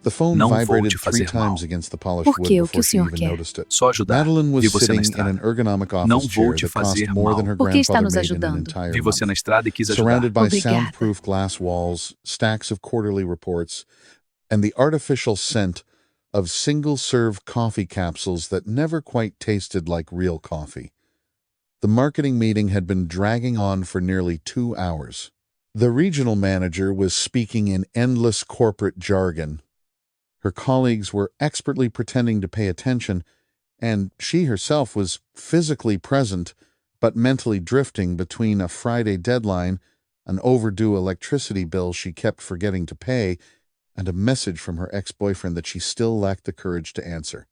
The phone Não vou vibrated te 3 fazer mal. times against the polished Por wood quê? O que before o she senhor even quer? noticed it. Só ajudar. Madeline was Vi você na sitting in an estrada. ergonomic Não office vou chair te that cost fazer more than mal. her Por que está grandfather nos made in an ajudando? entire Vi você na month. estrada e quis ajudar. Surrounded by Obrigada. soundproof glass walls, stacks of quarterly reports, and the artificial scent of single-serve coffee capsules that never quite tasted like real coffee. The marketing meeting had been dragging on for nearly 2 hours. The regional manager was speaking in endless corporate jargon. Her colleagues were expertly pretending to pay attention, and she herself was physically present, but mentally drifting between a Friday deadline, an overdue electricity bill she kept forgetting to pay, and a message from her ex-boyfriend that she still lacked the courage to answer.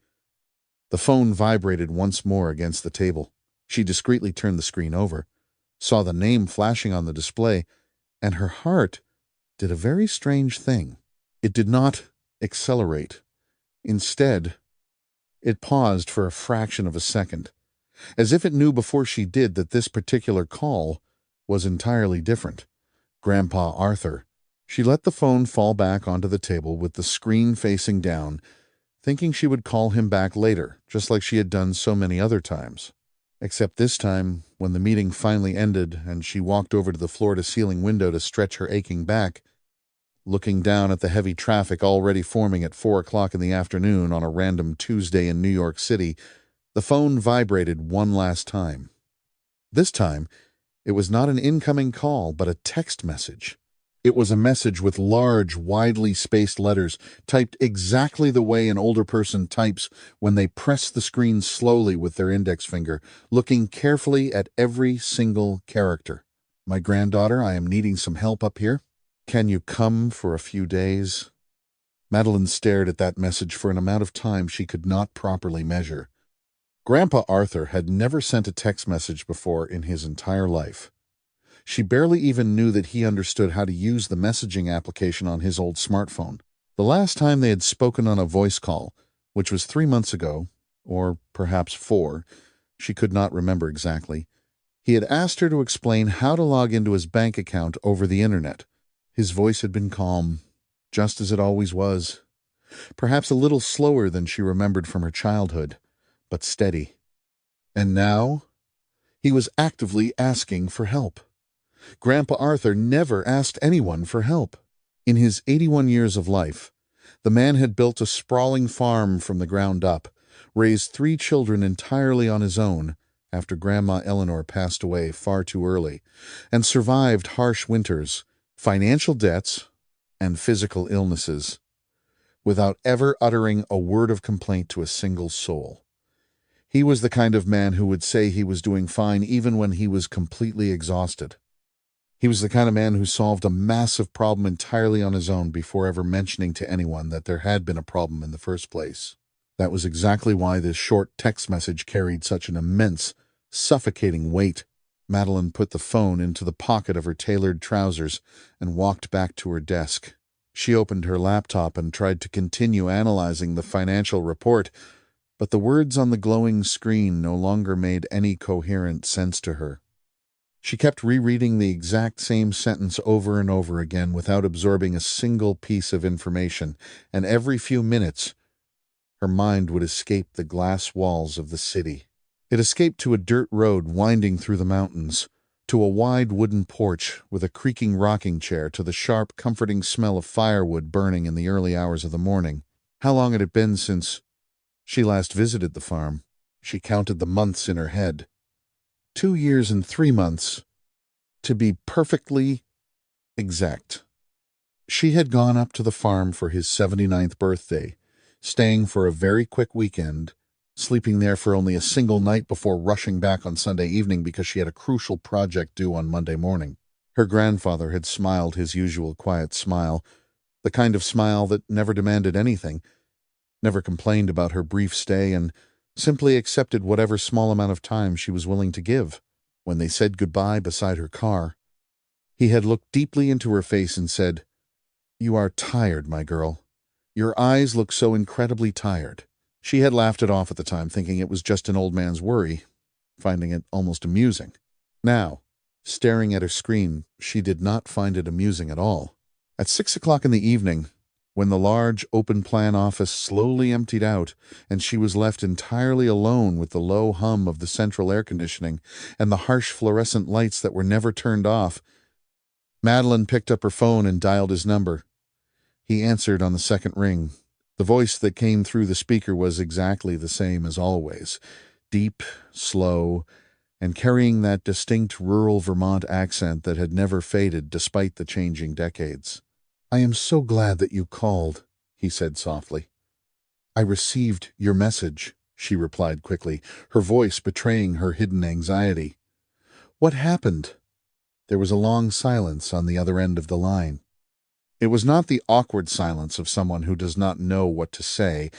The phone vibrated once more against the table. She discreetly turned the screen over, saw the name flashing on the display, and her heart did a very strange thing. It did not accelerate. Instead, it paused for a fraction of a second, as if it knew before she did that this particular call was entirely different. Grandpa Arthur. She let the phone fall back onto the table with the screen facing down, thinking she would call him back later, just like she had done so many other times. Except this time, when the meeting finally ended and she walked over to the floor-to-ceiling window to stretch her aching back, looking down at the heavy traffic already forming at 4 o'clock in the afternoon on a random Tuesday in New York City, the phone vibrated one last time. This time, it was not an incoming call, but a text message. It was a message with large, widely spaced letters, typed exactly the way an older person types when they press the screen slowly with their index finger, looking carefully at every single character. "My granddaughter, I am needing some help up here. Can you come for a few days?" Madeline stared at that message for an amount of time she could not properly measure. Grandpa Arthur had never sent a text message before in his entire life. She barely even knew that he understood how to use the messaging application on his old smartphone. The last time they had spoken on a voice call, which was 3 months ago, or perhaps 4, she could not remember exactly, he had asked her to explain how to log into his bank account over the internet. His voice had been calm, just as it always was. Perhaps a little slower than she remembered from her childhood, but steady. And now, he was actively asking for help. Grandpa Arthur never asked anyone for help. In his 81 years of life, the man had built a sprawling farm from the ground up, raised 3 children entirely on his own after Grandma Eleanor passed away far too early, and survived harsh winters, financial debts, and physical illnesses, without ever uttering a word of complaint to a single soul. He was the kind of man who would say he was doing fine even when he was completely exhausted. He was the kind of man who solved a massive problem entirely on his own before ever mentioning to anyone that there had been a problem in the first place. That was exactly why this short text message carried such an immense, suffocating weight. Madeline put the phone into the pocket of her tailored trousers and walked back to her desk. She opened her laptop and tried to continue analyzing the financial report, but the words on the glowing screen no longer made any coherent sense to her. She kept rereading the exact same sentence over and over again without absorbing a single piece of information, and every few minutes, her mind would escape the glass walls of the city. It escaped to a dirt road winding through the mountains, to a wide wooden porch with a creaking rocking chair, to the sharp, comforting smell of firewood burning in the early hours of the morning. How long had it been since she last visited the farm? She counted the months in her head. 2 years and 3 months, to be perfectly exact. She had gone up to the farm for his 79th birthday, staying for a very quick weekend, sleeping there for only a single night before rushing back on Sunday evening because she had a crucial project due on Monday morning. Her grandfather had smiled his usual quiet smile, the kind of smile that never demanded anything, never complained about her brief stay, and simply accepted whatever small amount of time she was willing to give. When they said goodbye beside her car, he had looked deeply into her face and said, "You are tired, my girl. Your eyes look so incredibly tired." She had laughed it off at the time, thinking it was just an old man's worry, finding it almost amusing. Now, staring at her screen, she did not find it amusing at all. At 6 o'clock in the evening, When the large, open-plan office slowly emptied out, and she was left entirely alone with the low hum of the central air conditioning and the harsh fluorescent lights that were never turned off, Madeline picked up her phone and dialed his number. He answered on the second ring. The voice that came through the speaker was exactly the same as always, deep, slow, and carrying that distinct rural Vermont accent that had never faded despite the changing decades. "I am so glad that you called," he said softly. "I received your message," she replied quickly, her voice betraying her hidden anxiety. "What happened?" There was a long silence on the other end of the line. It was not the awkward silence of someone who does not know what to say.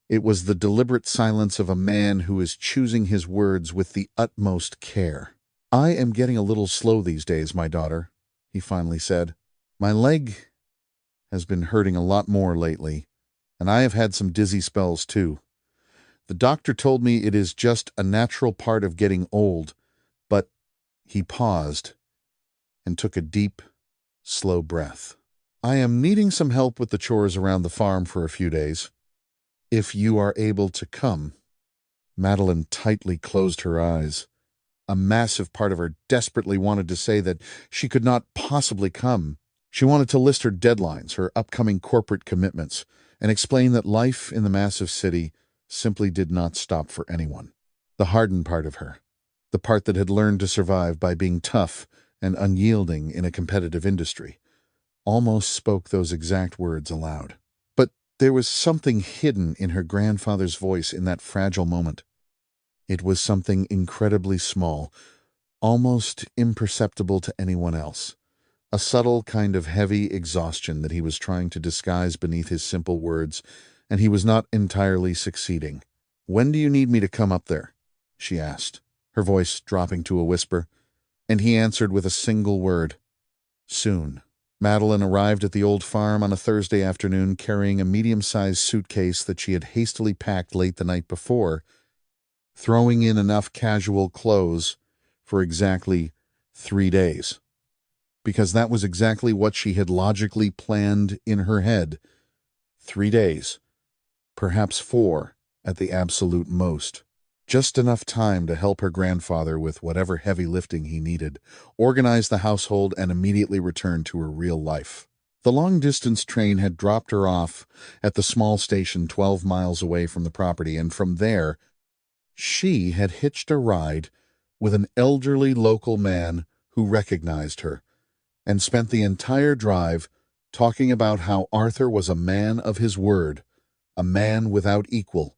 It was the deliberate silence of a man who is choosing his words with the utmost care. "I am getting a little slow these days, my daughter," he finally said. "My leg has been hurting a lot more lately, and I have had some dizzy spells too. The doctor told me it is just a natural part of getting old, but—" He paused and took a deep, slow breath. "I am needing some help with the chores around the farm for a few days. If you are able to come." Madeline tightly closed her eyes. A massive part of her desperately wanted to say that she could not possibly come. She wanted to list her deadlines, her upcoming corporate commitments, and explain that life in the massive city simply did not stop for anyone. The hardened part of her, the part that had learned to survive by being tough and unyielding in a competitive industry, almost spoke those exact words aloud. But there was something hidden in her grandfather's voice in that fragile moment. It was something incredibly small, almost imperceptible to anyone else. A subtle kind of heavy exhaustion that he was trying to disguise beneath his simple words, and he was not entirely succeeding. "When do you need me to come up there?" she asked, her voice dropping to a whisper, and he answered with a single word: "Soon." Madeline arrived at the old farm on a Thursday afternoon carrying a medium-sized suitcase that she had hastily packed late the night before, throwing in enough casual clothes for exactly 3 days. Because that was exactly what she had logically planned in her head. 3 days, perhaps 4 at the absolute most. Just enough time to help her grandfather with whatever heavy lifting he needed, organize the household, and immediately return to her real life. The long-distance train had dropped her off at the small station 12 miles away from the property, and from there, she had hitched a ride with an elderly local man who recognized her, and spent the entire drive talking about how Arthur was a man of his word, a man without equal,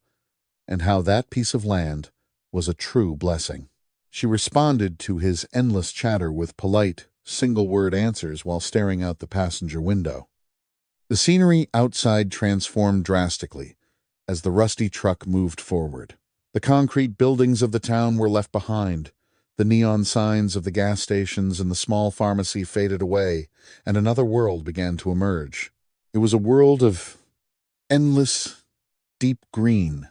and how that piece of land was a true blessing. She responded to his endless chatter with polite, single-word answers while staring out the passenger window. The scenery outside transformed drastically as the rusty truck moved forward. The concrete buildings of the town were left behind. The neon signs of the gas stations and the small pharmacy faded away, and another world began to emerge. It was a world of endless, deep green,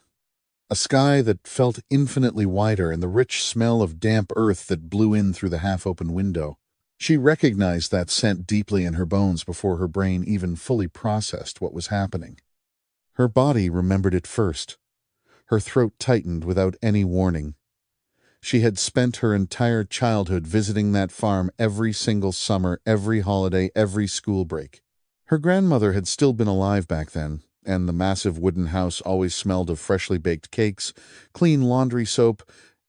a sky that felt infinitely wider, and the rich smell of damp earth that blew in through the half-open window. She recognized that scent deeply in her bones before her brain even fully processed what was happening. Her body remembered it first. Her throat tightened without any warning. She had spent her entire childhood visiting that farm every single summer, every holiday, every school break. Her grandmother had still been alive back then, and the massive wooden house always smelled of freshly baked cakes, clean laundry soap,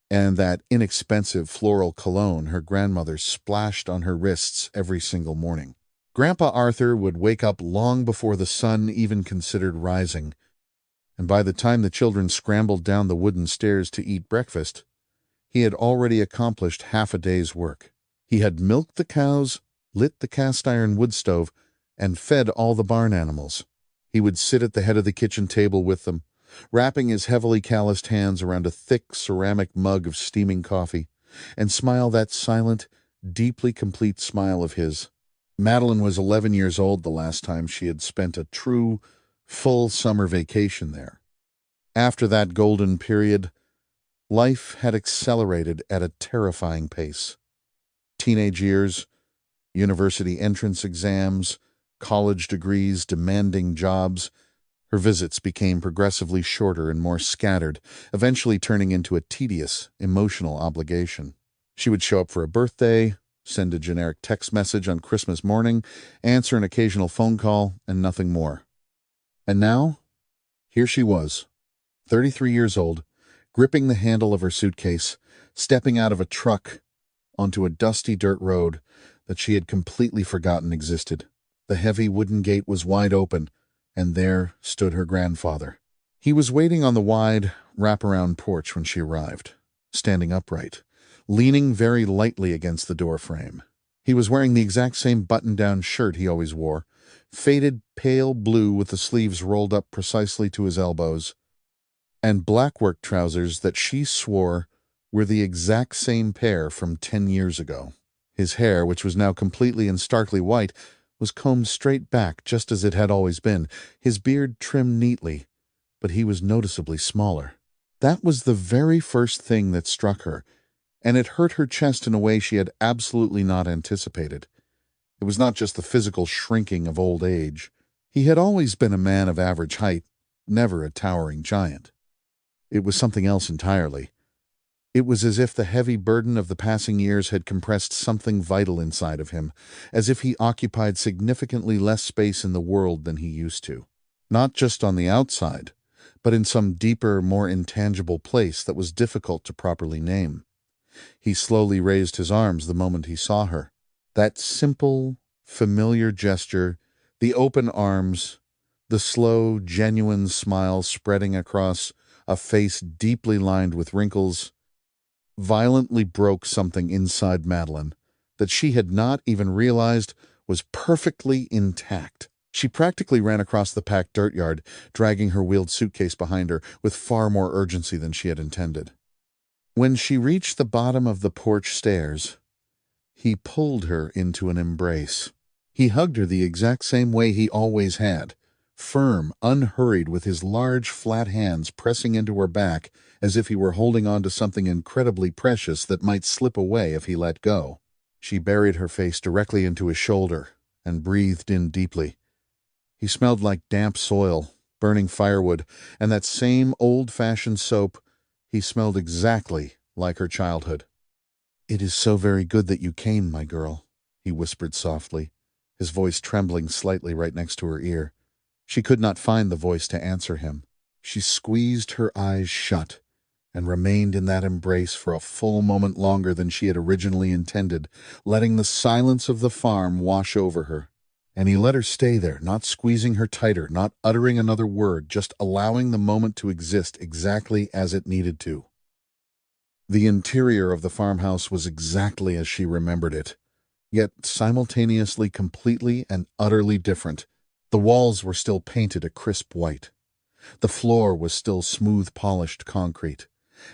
and that inexpensive floral cologne her grandmother splashed on her wrists every single morning. Grandpa Arthur would wake up long before the sun even considered rising, and by the time the children scrambled down the wooden stairs to eat breakfast, he had already accomplished half a day's work. He had milked the cows, lit the cast-iron wood stove, and fed all the barn animals. He would sit at the head of the kitchen table with them, wrapping his heavily calloused hands around a thick ceramic mug of steaming coffee, and smile that silent, deeply complete smile of his. Madeline was 11 years old the last time she had spent a true, full summer vacation there. After that golden period, life had accelerated at a terrifying pace. Teenage years, university entrance exams, college degrees, demanding jobs. Her visits became progressively shorter and more scattered, eventually turning into a tedious, emotional obligation. She would show up for a birthday, send a generic text message on Christmas morning, answer an occasional phone call, and nothing more. And now, here she was, 33 years old, gripping the handle of her suitcase, stepping out of a truck onto a dusty dirt road that she had completely forgotten existed. The heavy wooden gate was wide open, and there stood her grandfather. He was waiting on the wide, wraparound porch when she arrived, standing upright, leaning very lightly against the door frame. He was wearing the exact same button-down shirt he always wore, faded pale blue with the sleeves rolled up precisely to his elbows, and black work trousers that she swore were the exact same pair from 10 years ago. His hair, which was now completely and starkly white, was combed straight back just as it had always been, his beard trimmed neatly, but he was noticeably smaller. That was the very first thing that struck her, and it hurt her chest in a way she had absolutely not anticipated. It was not just the physical shrinking of old age. He had always been a man of average height, never a towering giant. It was something else entirely. It was as if the heavy burden of the passing years had compressed something vital inside of him, as if he occupied significantly less space in the world than he used to. Not just on the outside, but in some deeper, more intangible place that was difficult to properly name. He slowly raised his arms the moment he saw her. That simple, familiar gesture, the open arms, the slow, genuine smile spreading across a face deeply lined with wrinkles, violently broke something inside Madeline that she had not even realized was perfectly intact. She practically ran across the packed dirt yard, dragging her wheeled suitcase behind her with far more urgency than she had intended. When she reached the bottom of the porch stairs, he pulled her into an embrace. He hugged her the exact same way he always had, firm, unhurried, with his large, flat hands pressing into her back as if he were holding on to something incredibly precious that might slip away if he let go. She buried her face directly into his shoulder and breathed in deeply. He smelled like damp soil, burning firewood, and that same old-fashioned soap. He smelled exactly like her childhood. "It is so very good that you came, my girl," he whispered softly, his voice trembling slightly right next to her ear. She could not find the voice to answer him. She squeezed her eyes shut and remained in that embrace for a full moment longer than she had originally intended, letting the silence of the farm wash over her. And he let her stay there, not squeezing her tighter, not uttering another word, just allowing the moment to exist exactly as it needed to. The interior of the farmhouse was exactly as she remembered it, yet simultaneously completely and utterly different. The walls were still painted a crisp white. The floor was still smooth polished concrete,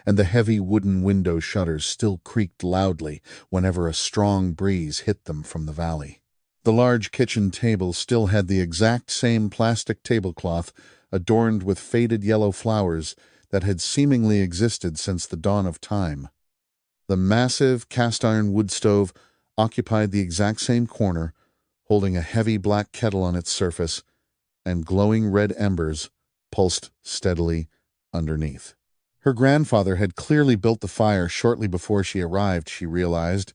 and the heavy wooden window shutters still creaked loudly whenever a strong breeze hit them from the valley. The large kitchen table still had the exact same plastic tablecloth adorned with faded yellow flowers that had seemingly existed since the dawn of time. The massive cast-iron wood stove occupied the exact same corner, holding a heavy black kettle on its surface, and glowing red embers pulsed steadily underneath. Her grandfather had clearly built the fire shortly before she arrived, she realized,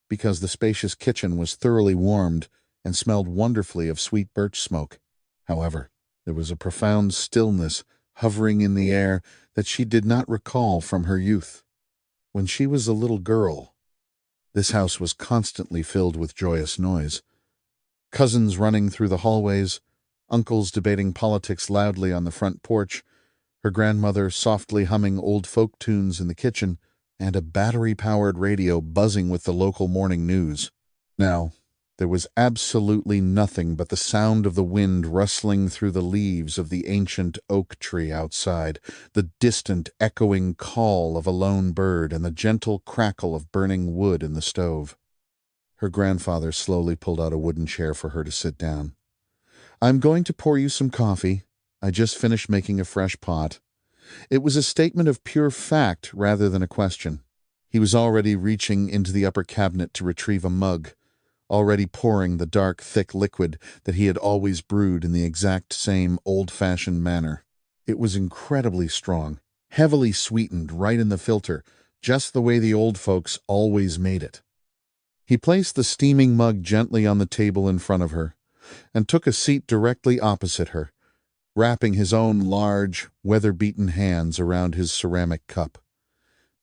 because the spacious kitchen was thoroughly warmed and smelled wonderfully of sweet birch smoke. However, there was a profound stillness hovering in the air that she did not recall from her youth. When she was a little girl, this house was constantly filled with joyous noise. Cousins running through the hallways, uncles debating politics loudly on the front porch, her grandmother softly humming old folk tunes in the kitchen, and a battery-powered radio buzzing with the local morning news. Now, there was absolutely nothing but the sound of the wind rustling through the leaves of the ancient oak tree outside, the distant, echoing call of a lone bird, and the gentle crackle of burning wood in the stove. Her grandfather slowly pulled out a wooden chair for her to sit down. "I'm going to pour you some coffee. I just finished making a fresh pot." It was a statement of pure fact rather than a question. He was already reaching into the upper cabinet to retrieve a mug, already pouring the dark, thick liquid that he had always brewed in the exact same old-fashioned manner. It was incredibly strong, heavily sweetened right in the filter, just the way the old folks always made it. He placed the steaming mug gently on the table in front of her and took a seat directly opposite her, wrapping his own large, weather-beaten hands around his ceramic cup.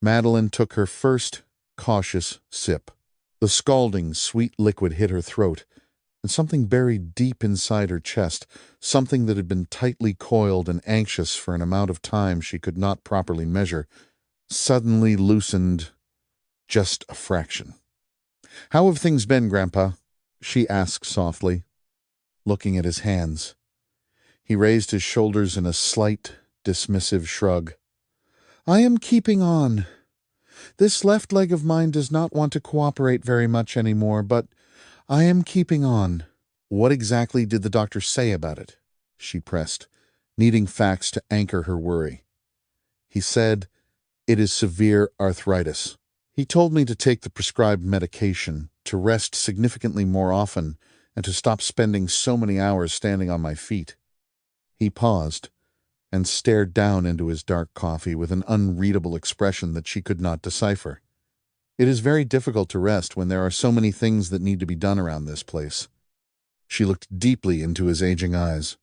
Madeline took her first, cautious sip. The scalding, sweet liquid hit her throat, and something buried deep inside her chest, something that had been tightly coiled and anxious for an amount of time she could not properly measure, suddenly loosened just a fraction. "How have things been, Grandpa?" she asked softly, looking at his hands. He raised his shoulders in a slight, dismissive shrug. "I am keeping on. This left leg of mine does not want to cooperate very much anymore, but I am keeping on." "What exactly did the doctor say about it?" she pressed, needing facts to anchor her worry. "He said, it is severe arthritis. He told me to take the prescribed medication, to rest significantly more often, and to stop spending so many hours standing on my feet." He paused and stared down into his dark coffee with an unreadable expression that she could not decipher. "It is very difficult to rest when there are so many things that need to be done around this place." She looked deeply into his aging eyes.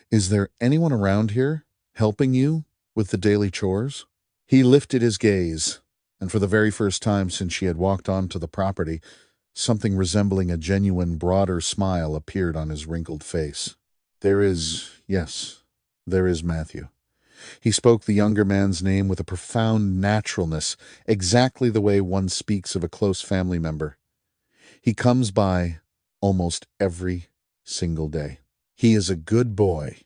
"Is there anyone around here helping you with the daily chores?" He lifted his gaze, and for the very first time since she had walked onto the property, something resembling a genuine, broader smile appeared on his wrinkled face. Yes, there is Matthew." He spoke the younger man's name with a profound naturalness, exactly the way one speaks of a close family member. "He comes by almost every single day. He is a good boy."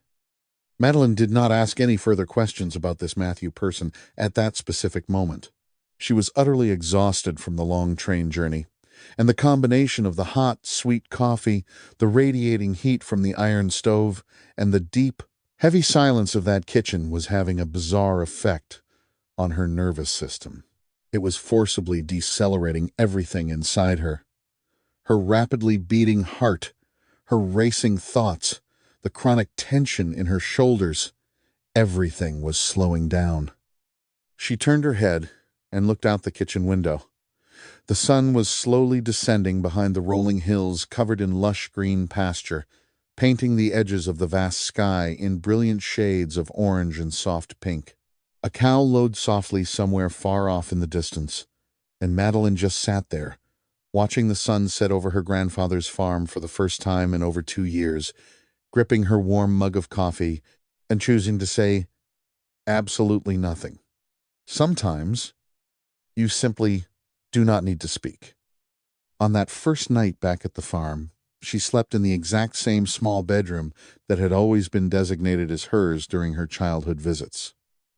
Madeline did not ask any further questions about this Matthew person at that specific moment. She was utterly exhausted from the long train journey, and the combination of the hot, sweet coffee, the radiating heat from the iron stove, and the deep, heavy silence of that kitchen was having a bizarre effect on her nervous system. It was forcibly decelerating everything inside her. Her rapidly beating heart, her racing thoughts, the chronic tension in her shoulders, everything was slowing down. She turned her head and looked out the kitchen window. The sun was slowly descending behind the rolling hills covered in lush green pasture, painting the edges of the vast sky in brilliant shades of orange and soft pink. A cow lowed softly somewhere far off in the distance, and Madeline just sat there, watching the sun set over her grandfather's farm for the first time in over 2 years, gripping her warm mug of coffee and choosing to say absolutely nothing. Sometimes you simply do not need to speak. On that first night back at the farm, she slept in the exact same small bedroom that had always been designated as hers during her childhood visits.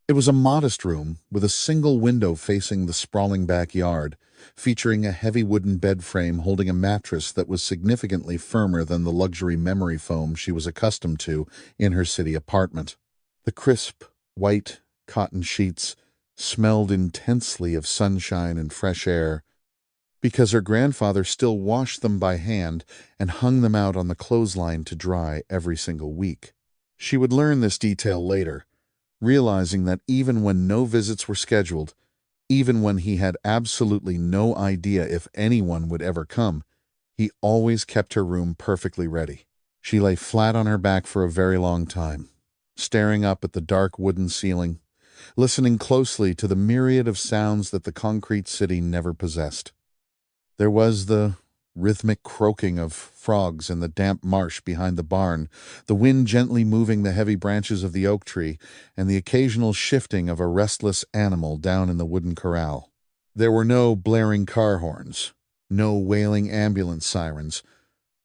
It was a modest room with a single window facing the sprawling backyard, featuring a heavy wooden bed frame holding a mattress that was significantly firmer than the luxury memory foam she was accustomed to in her city apartment. The crisp, white cotton sheets smelled intensely of sunshine and fresh air, because her grandfather still washed them by hand and hung them out on the clothesline to dry every single week. She would learn this detail later, realizing that even when no visits were scheduled, even when he had absolutely no idea if anyone would ever come, he always kept her room perfectly ready. She lay flat on her back for a very long time, staring up at the dark wooden ceiling, listening closely to the myriad of sounds that the concrete city never possessed. There was the rhythmic croaking of frogs in the damp marsh behind the barn, the wind gently moving the heavy branches of the oak tree, and the occasional shifting of a restless animal down in the wooden corral. There were no blaring car horns, no wailing ambulance sirens,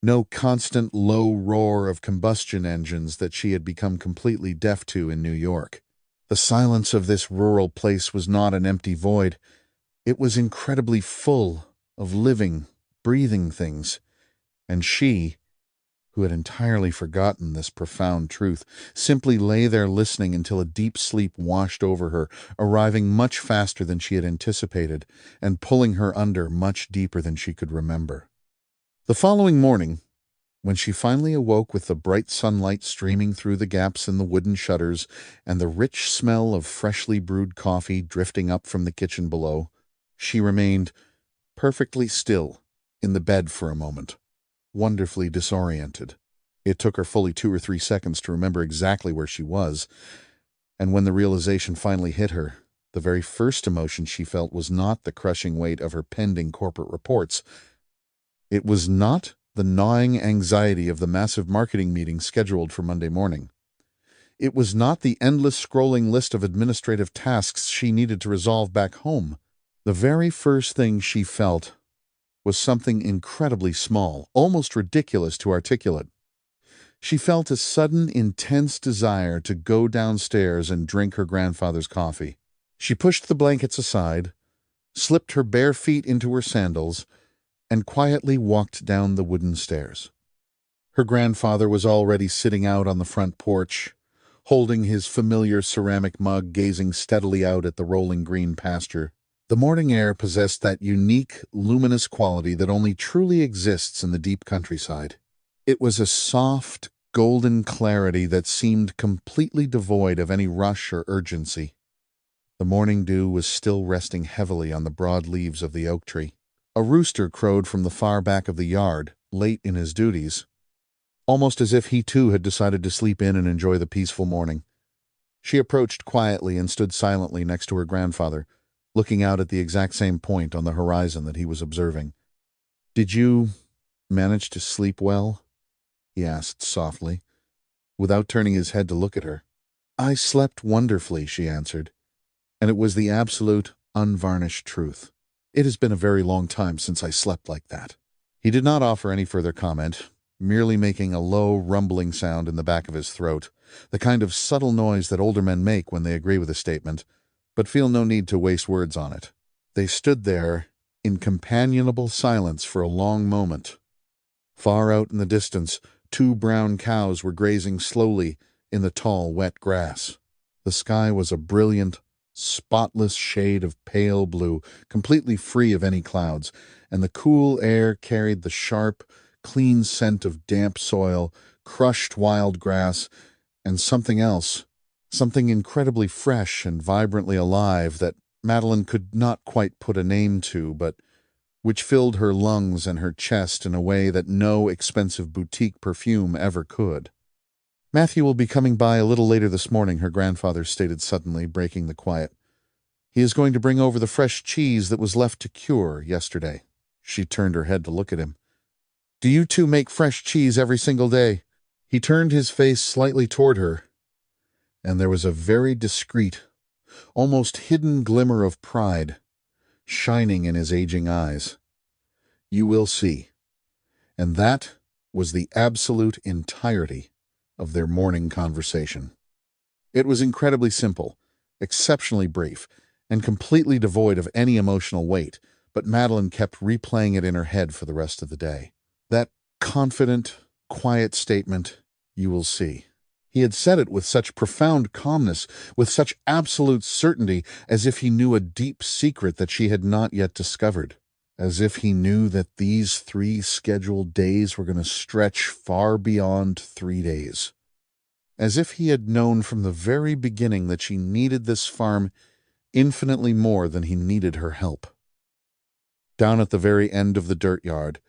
no constant low roar of combustion engines that she had become completely deaf to in New York. The silence of this rural place was not an empty void. It was incredibly full of living, breathing things, and she, who had entirely forgotten this profound truth, simply lay there listening until a deep sleep washed over her, arriving much faster than she had anticipated and pulling her under much deeper than she could remember. The following morning, when she finally awoke with the bright sunlight streaming through the gaps in the wooden shutters and the rich smell of freshly brewed coffee drifting up from the kitchen below, she remained perfectly still in the bed for a moment, wonderfully disoriented. It took her fully 2 or 3 seconds to remember exactly where she was, and when the realization finally hit her, the very first emotion she felt was not the crushing weight of her pending corporate reports. It was not the gnawing anxiety of the massive marketing meeting scheduled for Monday morning. It was not the endless scrolling list of administrative tasks she needed to resolve back home. The very first thing she felt was something incredibly small, almost ridiculous to articulate. She felt a sudden, intense desire to go downstairs and drink her grandfather's coffee. She pushed the blankets aside, slipped her bare feet into her sandals, and quietly walked down the wooden stairs. Her grandfather was already sitting out on the front porch, holding his familiar ceramic mug, gazing steadily out at the rolling green pasture. The morning air possessed that unique, luminous quality that only truly exists in the deep countryside. It was a soft, golden clarity that seemed completely devoid of any rush or urgency. The morning dew was still resting heavily on the broad leaves of the oak tree. A rooster crowed from the far back of the yard, late in his duties, almost as if he too had decided to sleep in and enjoy the peaceful morning. She approached quietly and stood silently next to her grandfather, looking out at the exact same point on the horizon that he was observing. "Did you manage to sleep well?" he asked softly, without turning his head to look at her. "I slept wonderfully," she answered, and it was the absolute, unvarnished truth. "It has been a very long time since I slept like that." He did not offer any further comment, merely making a low, rumbling sound in the back of his throat, the kind of subtle noise that older men make when they agree with a statement, but feel no need to waste words on it. They stood there in companionable silence for a long moment. Far out in the distance, 2 brown cows were grazing slowly in the tall, wet grass. The sky was a brilliant, spotless shade of pale blue, completely free of any clouds, and the cool air carried the sharp, clean scent of damp soil, crushed wild grass, and something else, something incredibly fresh and vibrantly alive that Madeline could not quite put a name to, but which filled her lungs and her chest in a way that no expensive boutique perfume ever could. "Matthew will be coming by a little later this morning," her grandfather stated suddenly, breaking the quiet. "He is going to bring over the fresh cheese that was left to cure yesterday." She turned her head to look at him. "Do you two make fresh cheese every single day?" He turned his face slightly toward her, and there was a very discreet, almost hidden glimmer of pride shining in his aging eyes. "You will see." And that was the absolute entirety of their morning conversation. It was incredibly simple, exceptionally brief, and completely devoid of any emotional weight, but Madeline kept replaying it in her head for the rest of the day. That confident, quiet statement, "You will see." He had said it with such profound calmness, with such absolute certainty, as if he knew a deep secret that she had not yet discovered. As if he knew that these 3 scheduled days were going to stretch far beyond 3 days. As if he had known from the very beginning that she needed this farm infinitely more than he needed her help. Down at the very end of the dirt yard,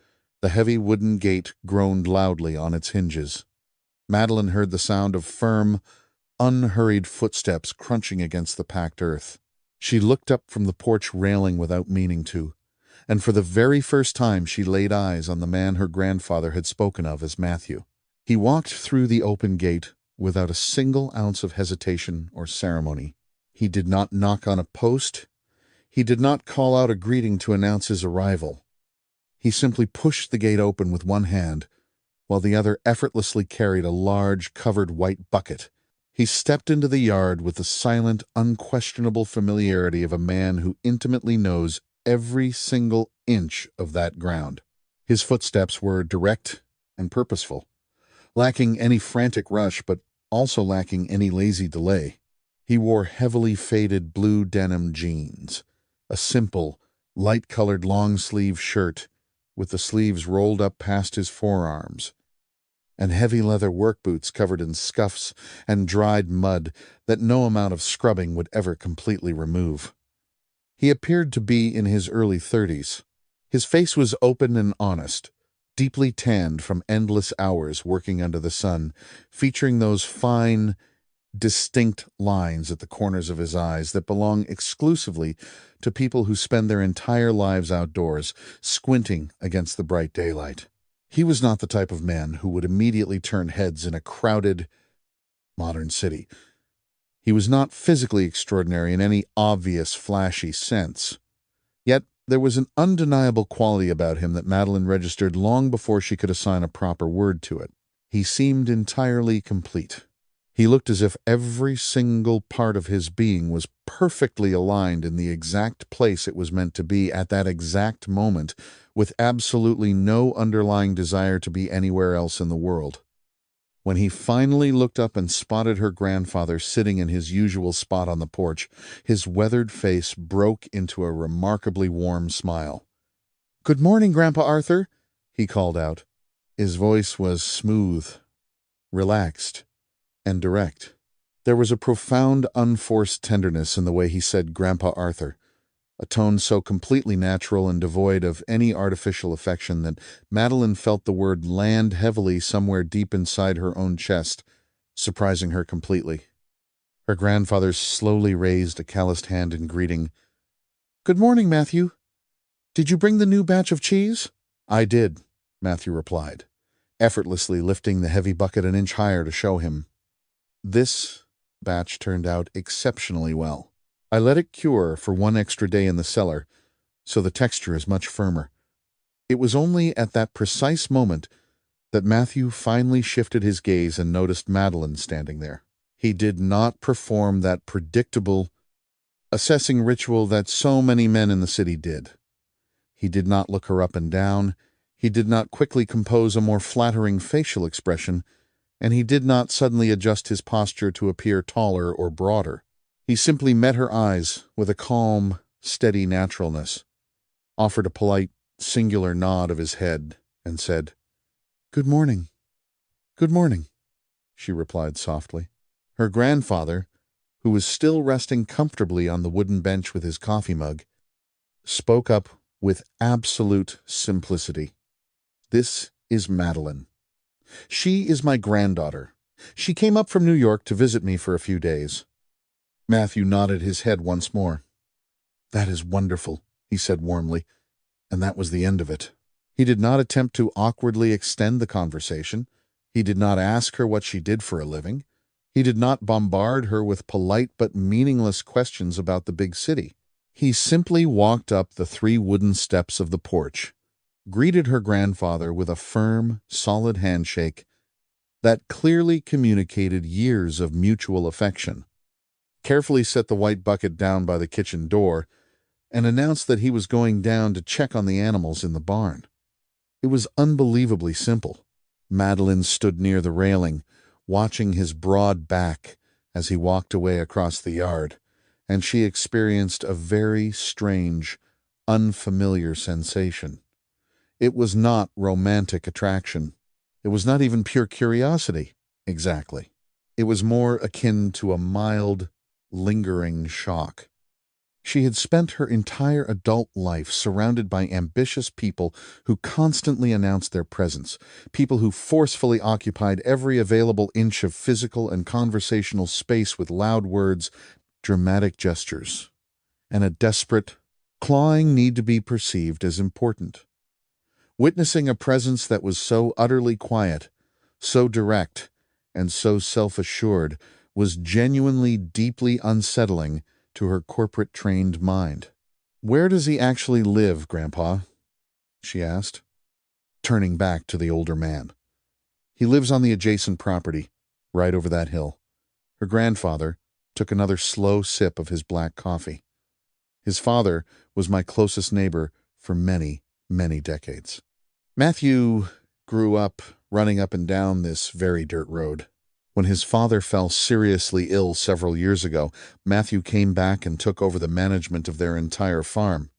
the heavy wooden gate groaned loudly on its hinges. Madeline heard the sound of firm, unhurried footsteps crunching against the packed earth. She looked up from the porch railing without meaning to, and for the very first time she laid eyes on the man her grandfather had spoken of as Matthew. He walked through the open gate without a single ounce of hesitation or ceremony. He did not knock on a post. He did not call out a greeting to announce his arrival. He simply pushed the gate open with one hand, while the other effortlessly carried a large, covered white bucket. He stepped into the yard with the silent, unquestionable familiarity of a man who intimately knows every single inch of that ground. His footsteps were direct and purposeful, lacking any frantic rush, but also lacking any lazy delay. He wore heavily faded blue denim jeans, a simple, light-colored long-sleeve shirt with the sleeves rolled up past his forearms, and heavy leather work boots covered in scuffs and dried mud that no amount of scrubbing would ever completely remove. He appeared to be in his early 30s. His face was open and honest, deeply tanned from endless hours working under the sun, featuring those fine, distinct lines at the corners of his eyes that belong exclusively to people who spend their entire lives outdoors, squinting against the bright daylight. He was not the type of man who would immediately turn heads in a crowded, modern city. He was not physically extraordinary in any obvious, flashy sense. Yet there was an undeniable quality about him that Madeline registered long before she could assign a proper word to it. He seemed entirely complete. He looked as if every single part of his being was perfectly aligned in the exact place it was meant to be at that exact moment, with absolutely no underlying desire to be anywhere else in the world. When he finally looked up and spotted her grandfather sitting in his usual spot on the porch, his weathered face broke into a remarkably warm smile. "Good morning, Grandpa Arthur," he called out. His voice was smooth, relaxed, and direct. There was a profound, unforced tenderness in the way he said Grandpa Arthur, a tone so completely natural and devoid of any artificial affection that Madeline felt the word land heavily somewhere deep inside her own chest, surprising her completely. Her grandfather slowly raised a calloused hand in greeting. "Good morning, Matthew. Did you bring the new batch of cheese?" "I did," Matthew replied, effortlessly lifting the heavy bucket an inch higher to show him. This batch turned out exceptionally well. I let it cure for one extra day in the cellar, so the texture is much firmer. It was only at that precise moment that Matthew finally shifted his gaze and noticed Madeline standing there. He did not perform that predictable, assessing ritual that so many men in the city did. He did not look her up and down. He did not quickly compose a more flattering facial expression, and he did not suddenly adjust his posture to appear taller or broader. He simply met her eyes with a calm, steady naturalness, offered a polite, singular nod of his head, and said, "Good morning." "Good morning," she replied softly. Her grandfather, who was still resting comfortably on the wooden bench with his coffee mug, spoke up with absolute simplicity. "This is Madeline. She is my granddaughter. She came up from New York to visit me for a few days." Matthew nodded his head once more. "That is wonderful," he said warmly, and that was the end of it. He did not attempt to awkwardly extend the conversation. He did not ask her what she did for a living. He did not bombard her with polite but meaningless questions about the big city. He simply walked up the 3 wooden steps of the porch, greeted her grandfather with a firm, solid handshake that clearly communicated years of mutual affection, carefully set the white bucket down by the kitchen door, and announced that he was going down to check on the animals in the barn. It was unbelievably simple. Madeline stood near the railing, watching his broad back as he walked away across the yard, and she experienced a very strange, unfamiliar sensation. It was not romantic attraction. It was not even pure curiosity, exactly. It was more akin to a mild, lingering shock. She had spent her entire adult life surrounded by ambitious people who constantly announced their presence, people who forcefully occupied every available inch of physical and conversational space with loud words, dramatic gestures, and a desperate, clawing need to be perceived as important. Witnessing a presence that was so utterly quiet, so direct, and so self-assured was genuinely deeply unsettling to her corporate-trained mind. "Where does he actually live, Grandpa?" she asked, turning back to the older man. "He lives on the adjacent property, right over that hill." Her grandfather took another slow sip of his black coffee. "His father was my closest neighbor for many, many decades." Matthew grew up running up and down this very dirt road. When his father fell seriously ill several years ago, Matthew came back and took over the management of their entire farm.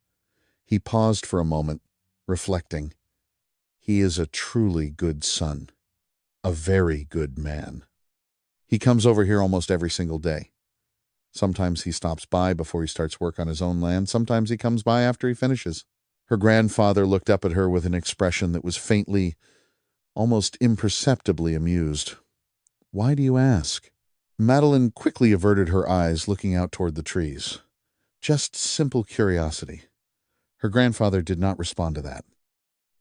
He paused for a moment, reflecting. He is a truly good son, a very good man. He comes over here almost every single day. Sometimes he stops by before he starts work on his own land. Sometimes he comes by after he finishes. Her grandfather looked up at her with an expression that was faintly, almost imperceptibly amused. "Why do you ask?" Madeline quickly averted her eyes, looking out toward the trees. Just simple curiosity. Her grandfather did not respond to that.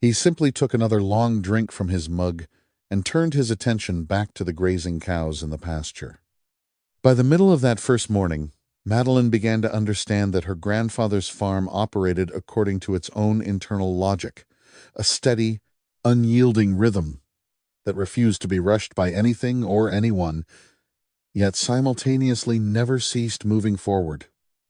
He simply took another long drink from his mug and turned his attention back to the grazing cows in the pasture. By the middle of that first morning, Madeline began to understand that her grandfather's farm operated according to its own internal logic, a steady, unyielding rhythm that refused to be rushed by anything or anyone, yet simultaneously never ceased moving forward.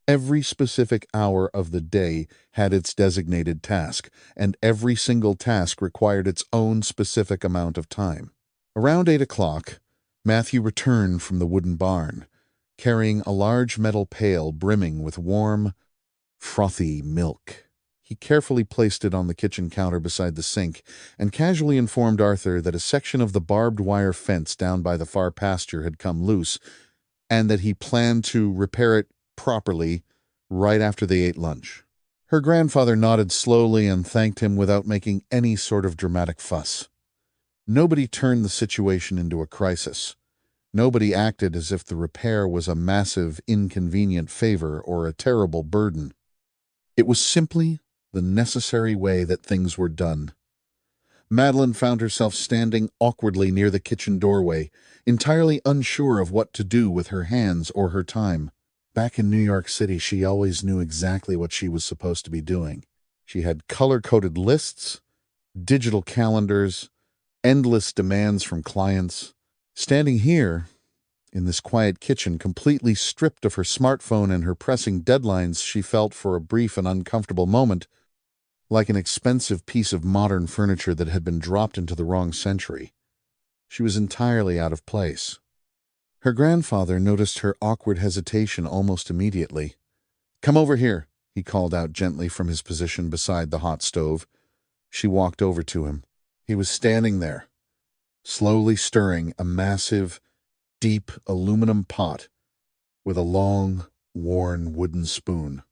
Every specific hour of the day had its designated task, and every single task required its own specific amount of time. Around 8 o'clock, Matthew returned from the wooden barn, carrying a large metal pail brimming with warm, frothy milk. He carefully placed it on the kitchen counter beside the sink and casually informed Arthur that a section of the barbed wire fence down by the far pasture had come loose and that he planned to repair it properly right after they ate lunch. Her grandfather nodded slowly and thanked him without making any sort of dramatic fuss. Nobody turned the situation into a crisis. Nobody acted as if the repair was a massive, inconvenient favor or a terrible burden. It was simply the necessary way that things were done. Madeline found herself standing awkwardly near the kitchen doorway, entirely unsure of what to do with her hands or her time. Back in New York City, she always knew exactly what she was supposed to be doing. She had color-coded lists, digital calendars, endless demands from clients. Standing here, in this quiet kitchen, completely stripped of her smartphone and her pressing deadlines, she felt for a brief and uncomfortable moment like an expensive piece of modern furniture that had been dropped into the wrong century. She was entirely out of place. Her grandfather noticed her awkward hesitation almost immediately. "Come over here," he called out gently from his position beside the hot stove. She walked over to him. He was standing there, slowly stirring a massive, deep aluminum pot with a long, worn wooden spoon.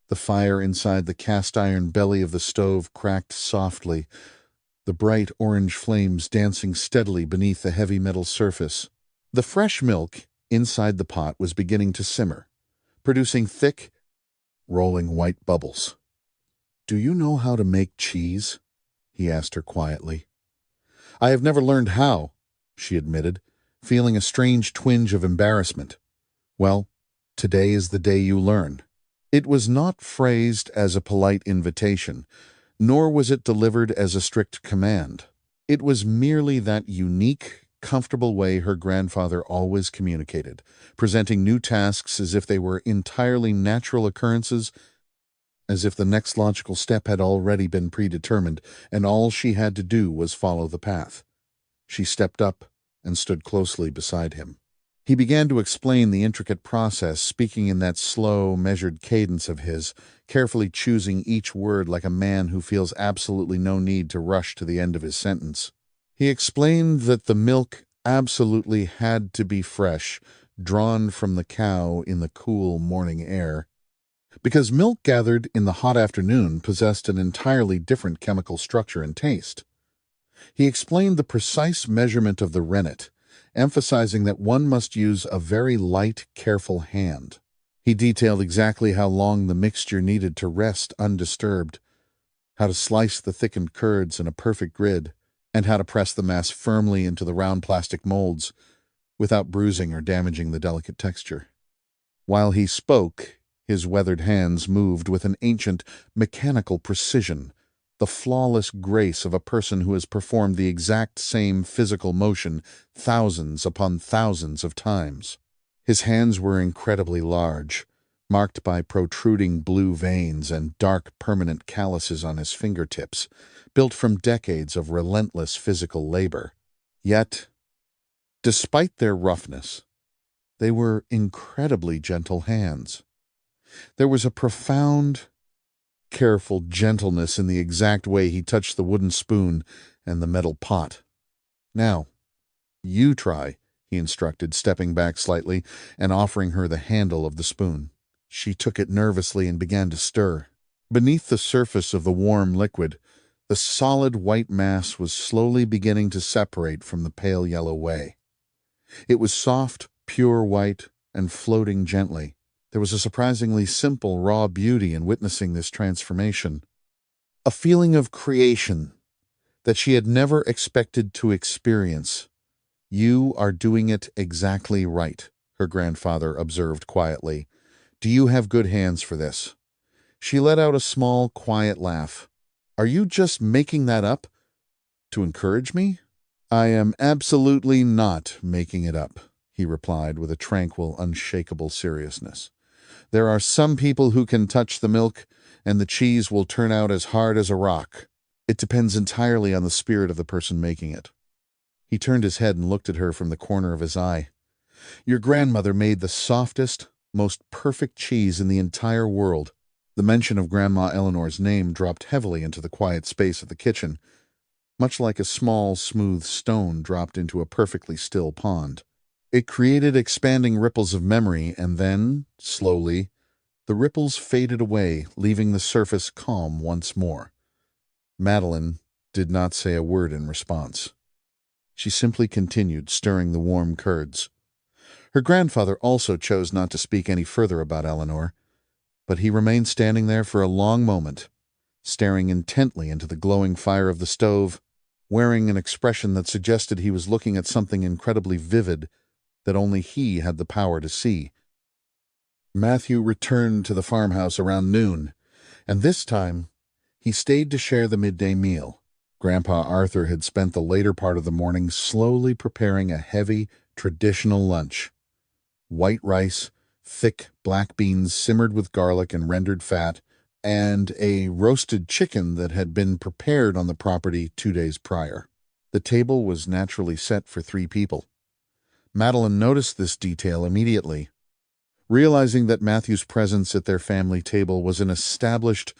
The fire inside the cast-iron belly of the stove cracked softly, the bright orange flames dancing steadily beneath the heavy metal surface. The fresh milk inside the pot was beginning to simmer, producing thick, rolling white bubbles. "Do you know how to make cheese?" he asked her quietly. "I have never learned how," she admitted, feeling a strange twinge of embarrassment. "Well, today is the day you learn." It was not phrased as a polite invitation, nor was it delivered as a strict command. It was merely that unique, comfortable way her grandfather always communicated, presenting new tasks as if they were entirely natural occurrences, as if the next logical step had already been predetermined, and all she had to do was follow the path. She stepped up and stood closely beside him. He began to explain the intricate process, speaking in that slow, measured cadence of his, carefully choosing each word like a man who feels absolutely no need to rush to the end of his sentence. He explained that the milk absolutely had to be fresh, drawn from the cow in the cool morning air, because milk gathered in the hot afternoon possessed an entirely different chemical structure and taste. He explained the precise measurement of the rennet, emphasizing that one must use a very light, careful hand. He detailed exactly how long the mixture needed to rest undisturbed, how to slice the thickened curds in a perfect grid, and how to press the mass firmly into the round plastic molds without bruising or damaging the delicate texture. While he spoke, his weathered hands moved with an ancient, mechanical precision, the flawless grace of a person who has performed the exact same physical motion thousands upon thousands of times. His hands were incredibly large, marked by protruding blue veins and dark permanent calluses on his fingertips, built from decades of relentless physical labor. Yet, despite their roughness, they were incredibly gentle hands. There was a profound, careful gentleness in the exact way he touched the wooden spoon and the metal pot. "Now, you try," he instructed, stepping back slightly and offering her the handle of the spoon. She took it nervously and began to stir. Beneath the surface of the warm liquid, the solid white mass was slowly beginning to separate from the pale yellow whey. It was soft, pure white, and floating gently. There was a surprisingly simple, raw beauty in witnessing this transformation. A feeling of creation that she had never expected to experience. "You are doing it exactly right," her grandfather observed quietly. "Do you have good hands for this?" She let out a small, quiet laugh. "Are you just making that up to encourage me?" "I am absolutely not making it up," he replied with a tranquil, unshakable seriousness. "There are some people who can touch the milk, and the cheese will turn out as hard as a rock. It depends entirely on the spirit of the person making it." He turned his head and looked at her from the corner of his eye. "Your grandmother made the softest, most perfect cheese in the entire world." The mention of Grandma Eleanor's name dropped heavily into the quiet space of the kitchen, much like a small, smooth stone dropped into a perfectly still pond. It created expanding ripples of memory, and then, slowly, the ripples faded away, leaving the surface calm once more. Madeline did not say a word in response. She simply continued stirring the warm curds. Her grandfather also chose not to speak any further about Eleanor, but he remained standing there for a long moment, staring intently into the glowing fire of the stove, wearing an expression that suggested he was looking at something incredibly vivid that only he had the power to see. Matthew returned to the farmhouse around noon, and this time he stayed to share the midday meal. Grandpa Arthur had spent the later part of the morning slowly preparing a heavy, traditional lunch. White rice, thick black beans simmered with garlic and rendered fat, and a roasted chicken that had been prepared on the property 2 days prior. The table was naturally set for 3 people. Madeline noticed this detail immediately, realizing that Matthew's presence at their family table was an established,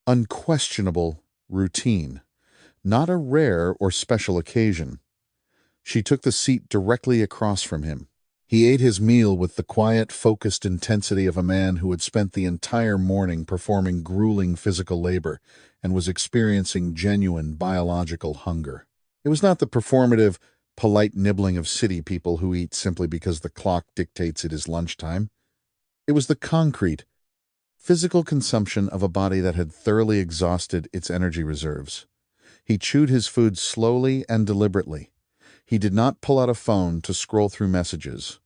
unquestionable routine, not a rare or special occasion. She took the seat directly across from him. He ate his meal with the quiet, focused intensity of a man who had spent the entire morning performing grueling physical labor and was experiencing genuine biological hunger. It was not the performative, polite nibbling of city people who eat simply because the clock dictates it is lunchtime. It was the concrete, physical consumption of a body that had thoroughly exhausted its energy reserves. He chewed his food slowly and deliberately. He did not pull out a phone to scroll through messages.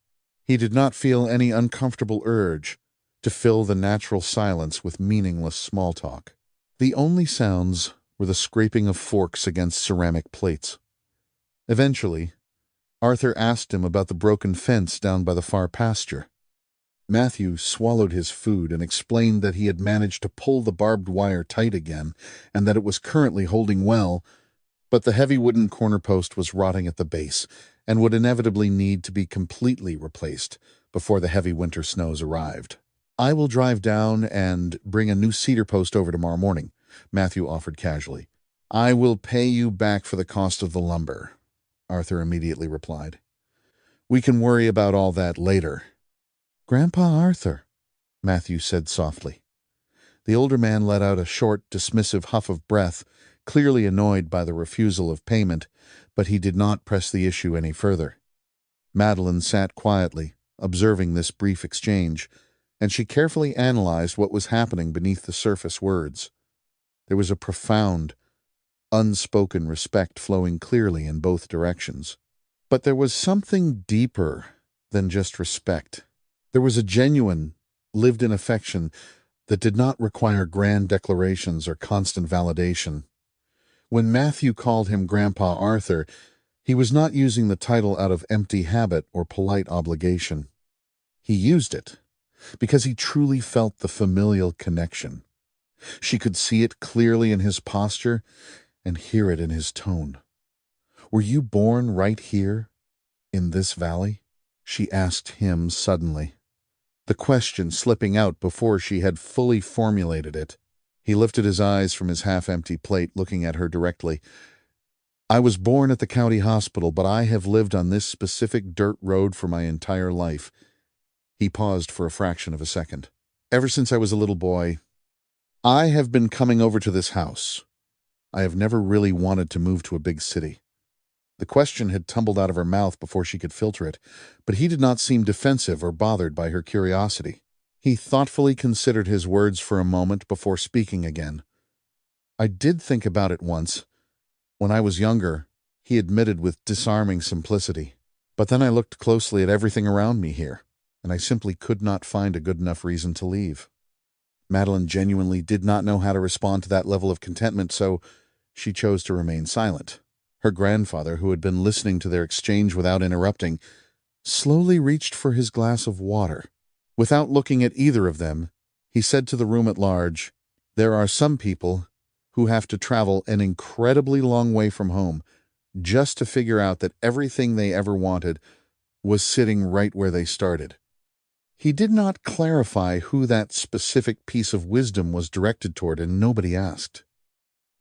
He did not feel any uncomfortable urge to fill the natural silence with meaningless small talk. The only sounds were the scraping of forks against ceramic plates. Eventually, Arthur asked him about the broken fence down by the far pasture. Matthew swallowed his food and explained that he had managed to pull the barbed wire tight again and that it was currently holding well, but the heavy wooden corner post was rotting at the base and would inevitably need to be completely replaced before the heavy winter snows arrived. "I will drive down and bring a new cedar post over tomorrow morning," Matthew offered casually. "I will pay you back for the cost of the lumber," Arthur immediately replied. "We can worry about all that later." "Grandpa Arthur," Matthew said softly. The older man let out a short, dismissive huff of breath, clearly annoyed by the refusal of payment, but he did not press the issue any further. Madeline sat quietly, observing this brief exchange, and she carefully analyzed what was happening beneath the surface words. There was a profound, unspoken respect flowing clearly in both directions. But there was something deeper than just respect. There was a genuine, lived-in affection that did not require grand declarations or constant validation. When Matthew called him Grandpa Arthur, he was not using the title out of empty habit or polite obligation. He used it because he truly felt the familial connection. She could see it clearly in his posture and hear it in his tone. "Were you born right here, in this valley?" she asked him suddenly, the question slipping out before she had fully formulated it. He lifted his eyes from his half-empty plate, looking at her directly. I was born at the county hospital, but I have lived on this specific dirt road for my entire life. He paused for a fraction of a second. Ever since I was a little boy, I have been coming over to this house. I have never really wanted to move to a big city. The question had tumbled out of her mouth before she could filter it, but he did not seem defensive or bothered by her curiosity. He thoughtfully considered his words for a moment before speaking again. I did think about it once. When I was younger, he admitted with disarming simplicity. But then I looked closely at everything around me here, and I simply could not find a good enough reason to leave. Madeline genuinely did not know how to respond to that level of contentment, so she chose to remain silent. Her grandfather, who had been listening to their exchange without interrupting, slowly reached for his glass of water. Without looking at either of them, he said to the room at large, "There are some people who have to travel an incredibly long way from home just to figure out that everything they ever wanted was sitting right where they started." He did not clarify who that specific piece of wisdom was directed toward, and nobody asked.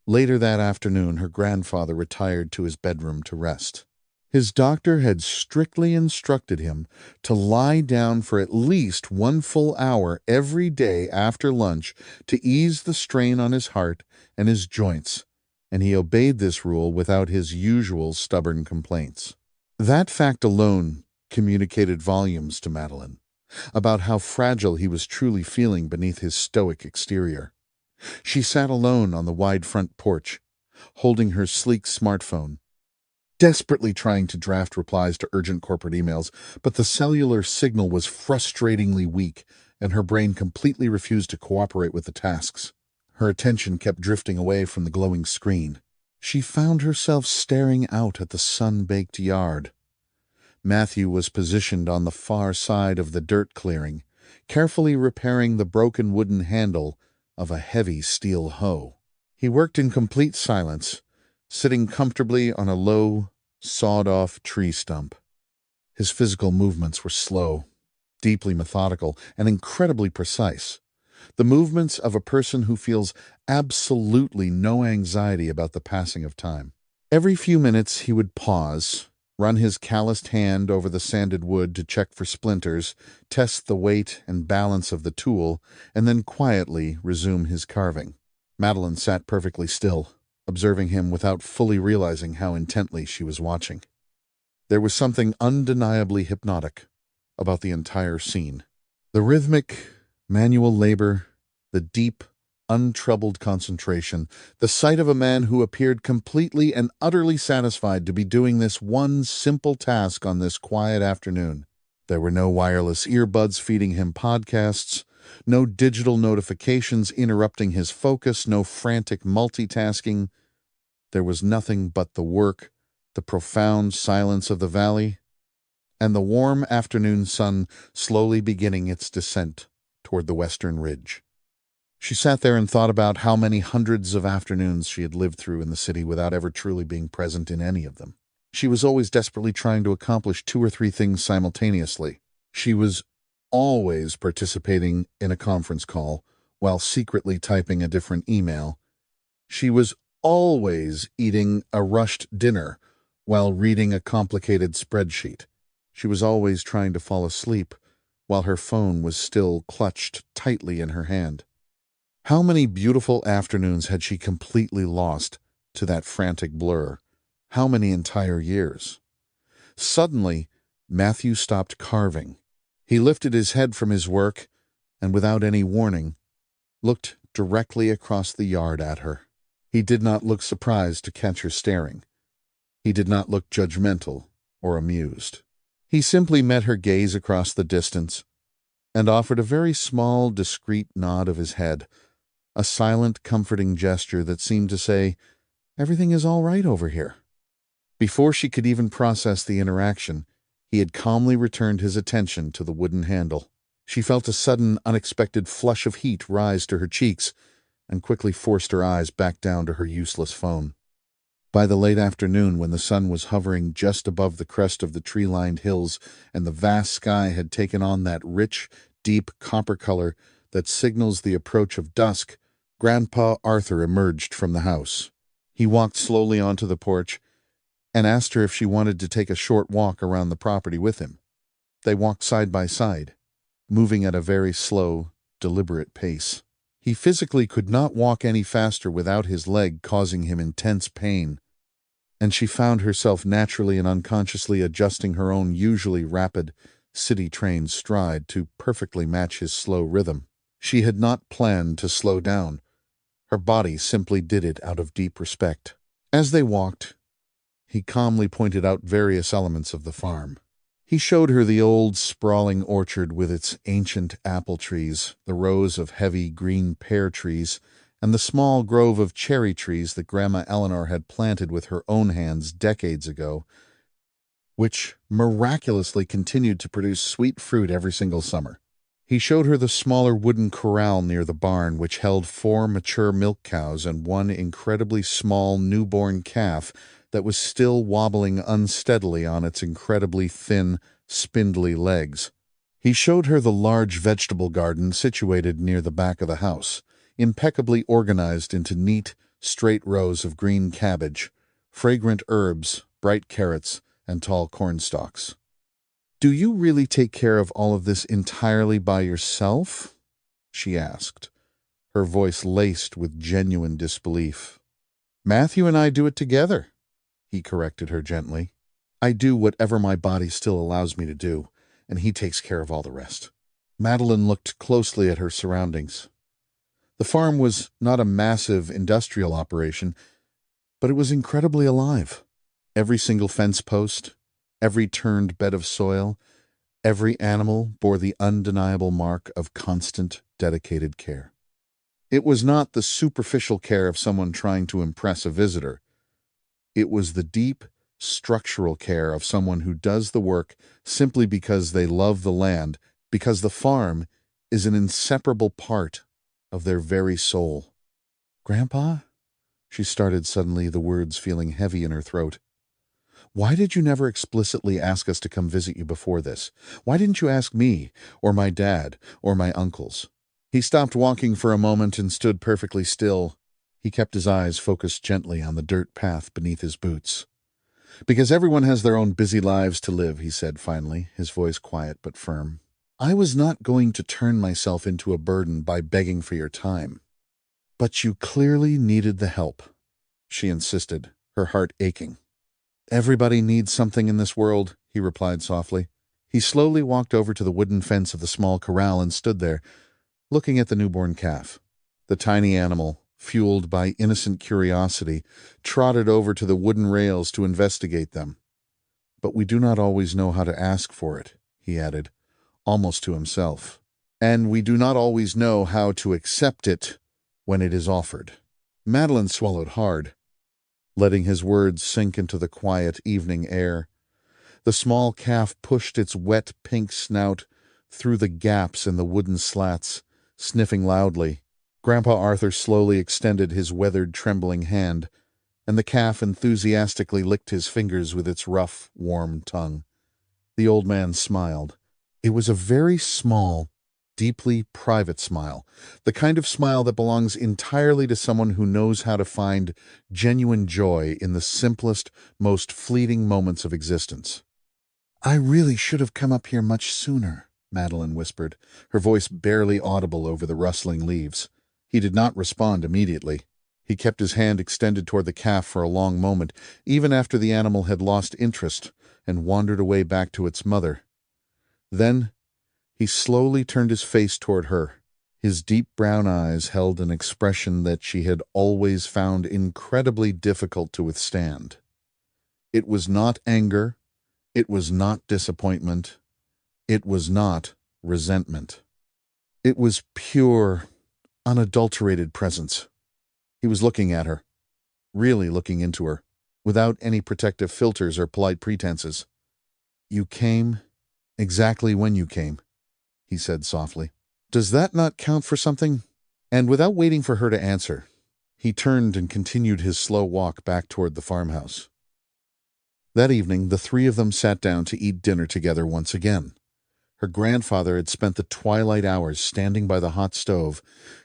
Later that afternoon, her grandfather retired to his bedroom to rest. His doctor had strictly instructed him to lie down for at least 1 full hour every day after lunch to ease the strain on his heart and his joints, and he obeyed this rule without his usual stubborn complaints. That fact alone communicated volumes to Madeline about how fragile he was truly feeling beneath his stoic exterior. She sat alone on the wide front porch, holding her sleek smartphone, desperately trying to draft replies to urgent corporate emails, but the cellular signal was frustratingly weak, and her brain completely refused to cooperate with the tasks. Her attention kept drifting away from the glowing screen. She found herself staring out at the sun-baked yard. Matthew was positioned on the far side of the dirt clearing, carefully repairing the broken wooden handle of a heavy steel hoe. He worked in complete silence, sitting comfortably on a low, sawed-off tree stump. His physical movements were slow, deeply methodical, and incredibly precise. The movements of a person who feels absolutely no anxiety about the passing of time. Every few minutes he would pause, run his calloused hand over the sanded wood to check for splinters, test the weight and balance of the tool, and then quietly resume his carving. Madeline sat perfectly still, observing him without fully realizing how intently she was watching. There was something undeniably hypnotic about the entire scene. The rhythmic, manual labor, the deep, untroubled concentration, the sight of a man who appeared completely and utterly satisfied to be doing this one simple task on this quiet afternoon. There were no wireless earbuds feeding him podcasts, no digital notifications interrupting his focus, no frantic multitasking. There was nothing but the work, the profound silence of the valley, and the warm afternoon sun slowly beginning its descent toward the western ridge. She sat there and thought about how many hundreds of afternoons she had lived through in the city without ever truly being present in any of them. She was always desperately trying to accomplish 2 or 3 things simultaneously. She was always participating in a conference call while secretly typing a different email. She was always eating a rushed dinner while reading a complicated spreadsheet. She was always trying to fall asleep while her phone was still clutched tightly in her hand. How many beautiful afternoons had she completely lost to that frantic blur? How many entire years? Suddenly, Matthew stopped carving. He lifted his head from his work and, without any warning, looked directly across the yard at her. He did not look surprised to catch her staring. He did not look judgmental or amused. He simply met her gaze across the distance and offered a very small, discreet nod of his head, a silent, comforting gesture that seemed to say, "Everything is all right over here." Before she could even process the interaction, he had calmly returned his attention to the wooden handle. She felt a sudden, unexpected flush of heat rise to her cheeks and quickly forced her eyes back down to her useless phone. By the late afternoon, when the sun was hovering just above the crest of the tree-lined hills and the vast sky had taken on that rich, deep copper color that signals the approach of dusk, Grandpa Arthur emerged from the house. He walked slowly onto the porch and asked her if she wanted to take a short walk around the property with him. They walked side by side, moving at a very slow, deliberate pace. He physically could not walk any faster without his leg causing him intense pain, and she found herself naturally and unconsciously adjusting her own usually rapid, city-trained stride to perfectly match his slow rhythm. She had not planned to slow down. Her body simply did it out of deep respect. As they walked, he calmly pointed out various elements of the farm. He showed her the old, sprawling orchard with its ancient apple trees, the rows of heavy green pear trees, and the small grove of cherry trees that Grandma Eleanor had planted with her own hands decades ago, which miraculously continued to produce sweet fruit every single summer. He showed her the smaller wooden corral near the barn, which held 4 mature milk cows and 1 incredibly small newborn calf that was still wobbling unsteadily on its incredibly thin, spindly legs. He showed her the large vegetable garden situated near the back of the house, impeccably organized into neat, straight rows of green cabbage, fragrant herbs, bright carrots, and tall corn stalks. "Do you really take care of all of this entirely by yourself?" she asked, her voice laced with genuine disbelief. "Matthew and I do it together," he corrected her gently. "I do whatever my body still allows me to do, and he takes care of all the rest." Madeline looked closely at her surroundings. The farm was not a massive industrial operation, but it was incredibly alive. Every single fence post, every turned bed of soil, every animal bore the undeniable mark of constant, dedicated care. It was not the superficial care of someone trying to impress a visitor. It was the deep, structural care of someone who does the work simply because they love the land, because the farm is an inseparable part of their very soul. "Grandpa?" She started suddenly, the words feeling heavy in her throat. "Why did you never explicitly ask us to come visit you before this? Why didn't you ask me, or my dad, or my uncles?" He stopped walking for a moment and stood perfectly still. He kept his eyes focused gently on the dirt path beneath his boots. "Because everyone has their own busy lives to live," he said finally, his voice quiet but firm. "I was not going to turn myself into a burden by begging for your time." "But you clearly needed the help," she insisted, her heart aching. "Everybody needs something in this world," he replied softly. He slowly walked over to the wooden fence of the small corral and stood there, looking at the newborn calf. The tiny animal, fueled by innocent curiosity, trotted over to the wooden rails to investigate them. "But we do not always know how to ask for it," he added, almost to himself. "And we do not always know how to accept it when it is offered." Madeline swallowed hard, letting his words sink into the quiet evening air. The small calf pushed its wet pink snout through the gaps in the wooden slats, sniffing loudly. Grandpa Arthur slowly extended his weathered, trembling hand, and the calf enthusiastically licked his fingers with its rough, warm tongue. The old man smiled. It was a very small, deeply private smile, the kind of smile that belongs entirely to someone who knows how to find genuine joy in the simplest, most fleeting moments of existence. "I really should have come up here much sooner," Madeline whispered, her voice barely audible over the rustling leaves. He did not respond immediately. He kept his hand extended toward the calf for a long moment, even after the animal had lost interest and wandered away back to its mother. Then he slowly turned his face toward her. His deep brown eyes held an expression that she had always found incredibly difficult to withstand. It was not anger. It was not disappointment. It was not resentment. It was pure, unadulterated presence. He was looking at her, really looking into her, without any protective filters or polite pretenses. "You came exactly when you came," he said softly. "Does that not count for something?" And without waiting for her to answer, he turned and continued his slow walk back toward the farmhouse. That evening, the 3 of them sat down to eat dinner together once again. Her grandfather had spent the twilight hours standing by the hot stove,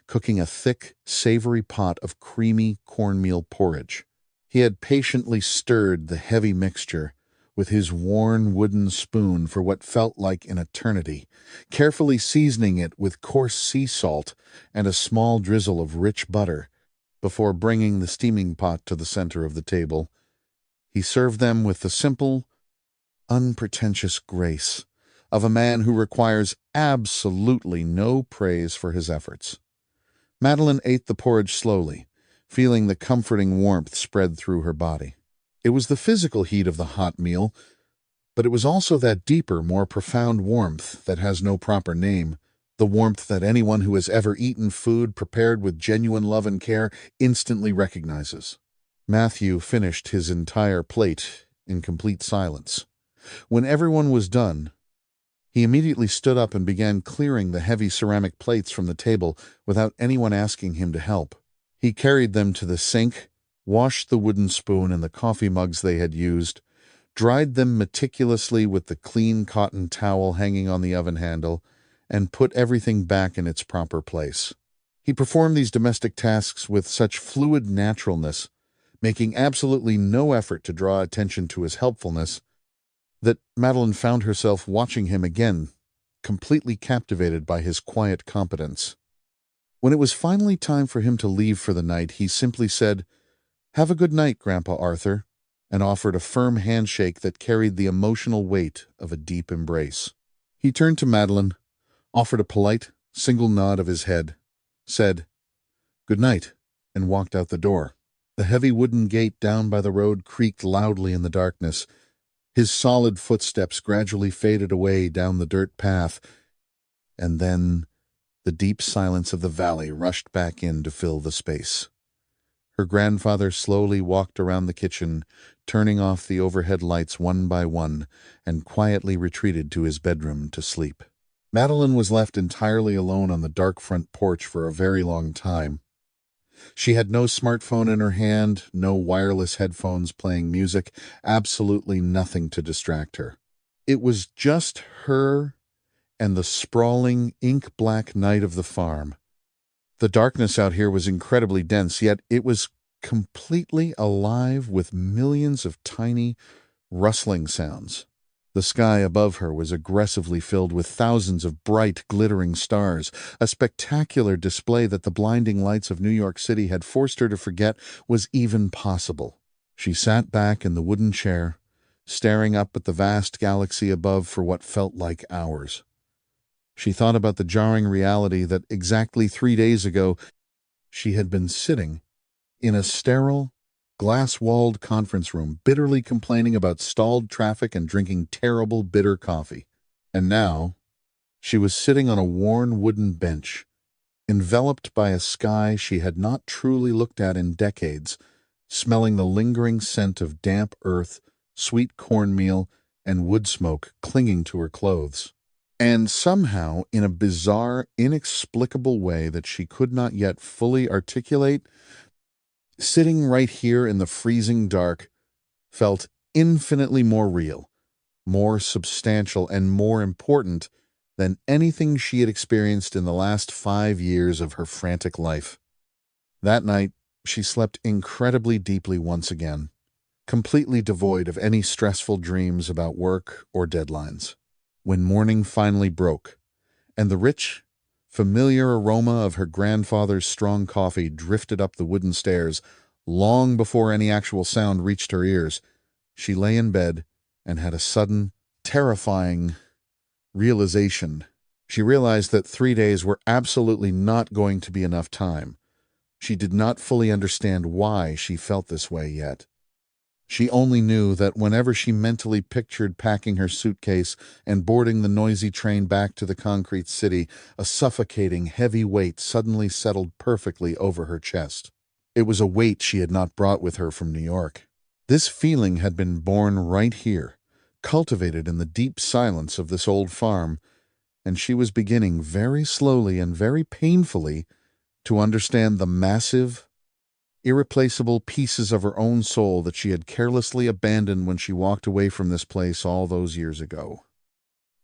cooking a thick, savory pot of creamy cornmeal porridge. He had patiently stirred the heavy mixture with his worn wooden spoon for what felt like an eternity, carefully seasoning it with coarse sea salt and a small drizzle of rich butter before bringing the steaming pot to the center of the table. He served them with the simple, unpretentious grace of a man who requires absolutely no praise for his efforts. Madeline ate the porridge slowly, feeling the comforting warmth spread through her body. It was the physical heat of the hot meal, but it was also that deeper, more profound warmth that has no proper name, the warmth that anyone who has ever eaten food prepared with genuine love and care instantly recognizes. Matthew finished his entire plate in complete silence. When everyone was done, he immediately stood up and began clearing the heavy ceramic plates from the table without anyone asking him to help. He carried them to the sink, washed the wooden spoon and the coffee mugs they had used, dried them meticulously with the clean cotton towel hanging on the oven handle, and put everything back in its proper place. He performed these domestic tasks with such fluid naturalness, making absolutely no effort to draw attention to his helpfulness, that Madeline found herself watching him again, completely captivated by his quiet competence. When it was finally time for him to leave for the night, he simply said, "Have a good night, Grandpa Arthur," and offered a firm handshake that carried the emotional weight of a deep embrace. He turned to Madeline, offered a polite, single nod of his head, said, "Good night," and walked out the door. The heavy wooden gate down by the road creaked loudly in the darkness. His solid footsteps gradually faded away down the dirt path, and then the deep silence of the valley rushed back in to fill the space. Her grandfather slowly walked around the kitchen, turning off the overhead lights one by one, and quietly retreated to his bedroom to sleep. Madeline was left entirely alone on the dark front porch for a very long time. She had no smartphone in her hand, no wireless headphones playing music, absolutely nothing to distract her. It was just her and the sprawling, ink-black night of the farm. The darkness out here was incredibly dense, yet it was completely alive with millions of tiny, rustling sounds. The sky above her was aggressively filled with thousands of bright, glittering stars, a spectacular display that the blinding lights of New York City had forced her to forget was even possible. She sat back in the wooden chair, staring up at the vast galaxy above for what felt like hours. She thought about the jarring reality that exactly 3 days ago she had been sitting in a sterile, glass-walled conference room, bitterly complaining about stalled traffic and drinking terrible, bitter coffee. And now, she was sitting on a worn wooden bench, enveloped by a sky she had not truly looked at in decades, smelling the lingering scent of damp earth, sweet cornmeal, and wood smoke clinging to her clothes. And somehow, in a bizarre, inexplicable way that she could not yet fully articulate, sitting right here in the freezing dark felt infinitely more real, more substantial, and more important than anything she had experienced in the last 5 years of her frantic life. That night, she slept incredibly deeply once again, completely devoid of any stressful dreams about work or deadlines. When morning finally broke, and the rich, familiar aroma of her grandfather's strong coffee drifted up the wooden stairs long before any actual sound reached her ears, she lay in bed and had a sudden, terrifying realization. She realized that 3 days were absolutely not going to be enough time. She did not fully understand why she felt this way yet. She only knew that whenever she mentally pictured packing her suitcase and boarding the noisy train back to the concrete city, a suffocating, heavy weight suddenly settled perfectly over her chest. It was a weight she had not brought with her from New York. This feeling had been born right here, cultivated in the deep silence of this old farm, and she was beginning very slowly and very painfully to understand the massive, irreplaceable pieces of her own soul that she had carelessly abandoned when she walked away from this place all those years ago.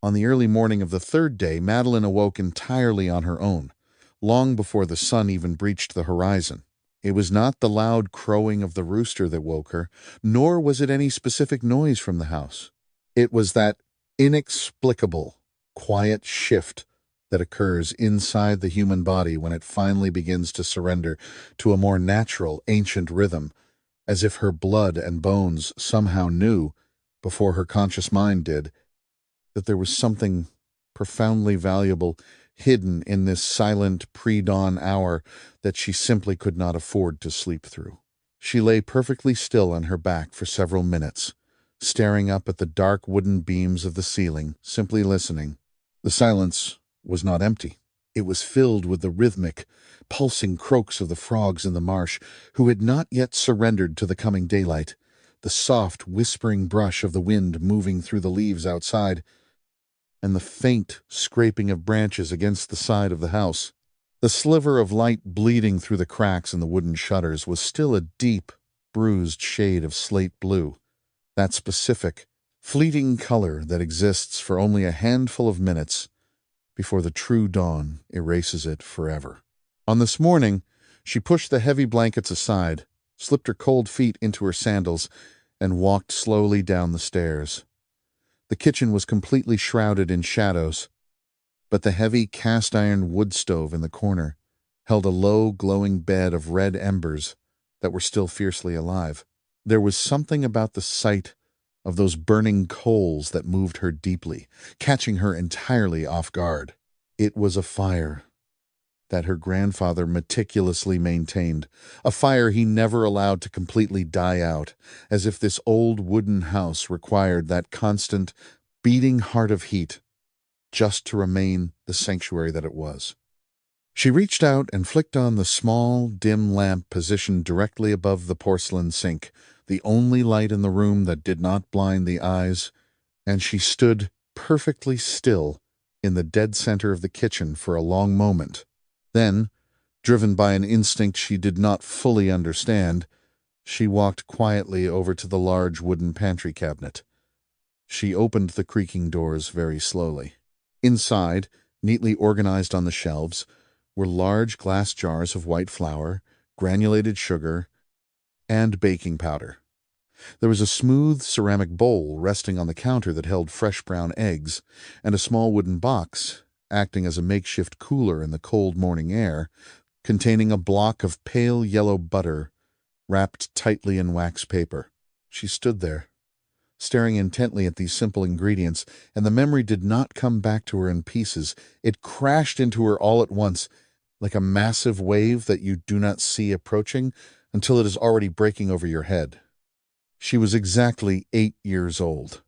On the early morning of the third day, Madeline awoke entirely on her own, long before the sun even breached the horizon. It was not the loud crowing of the rooster that woke her, nor was it any specific noise from the house. It was that inexplicable, quiet shift that occurs inside the human body when it finally begins to surrender to a more natural, ancient rhythm, as if her blood and bones somehow knew, before her conscious mind did, that there was something profoundly valuable hidden in this silent pre-dawn hour that she simply could not afford to sleep through. She lay perfectly still on her back for several minutes, staring up at the dark wooden beams of the ceiling, simply listening. The silence was not empty. It was filled with the rhythmic, pulsing croaks of the frogs in the marsh, who had not yet surrendered to the coming daylight, the soft, whispering brush of the wind moving through the leaves outside, and the faint scraping of branches against the side of the house. The sliver of light bleeding through the cracks in the wooden shutters was still a deep, bruised shade of slate blue, that specific, fleeting color that exists for only a handful of minutes before the true dawn erases it forever. On this morning, she pushed the heavy blankets aside, slipped her cold feet into her sandals, and walked slowly down the stairs. The kitchen was completely shrouded in shadows, but the heavy cast-iron wood stove in the corner held a low, glowing bed of red embers that were still fiercely alive. There was something about the sight of those burning coals that moved her deeply, catching her entirely off guard. It was a fire that her grandfather meticulously maintained, a fire he never allowed to completely die out, as if this old wooden house required that constant, beating heart of heat just to remain the sanctuary that it was. She reached out and flicked on the small, dim lamp positioned directly above the porcelain sink, the only light in the room that did not blind the eyes, and she stood perfectly still in the dead center of the kitchen for a long moment. Then, driven by an instinct she did not fully understand, she walked quietly over to the large wooden pantry cabinet. She opened the creaking doors very slowly. Inside, neatly organized on the shelves, were large glass jars of white flour, granulated sugar, and baking powder. There was a smooth ceramic bowl resting on the counter that held fresh brown eggs, and a small wooden box, acting as a makeshift cooler in the cold morning air, containing a block of pale yellow butter wrapped tightly in wax paper. She stood there, staring intently at these simple ingredients, and the memory did not come back to her in pieces. It crashed into her all at once, like a massive wave that you do not see approaching until it is already breaking over your head. She was exactly 8 years old.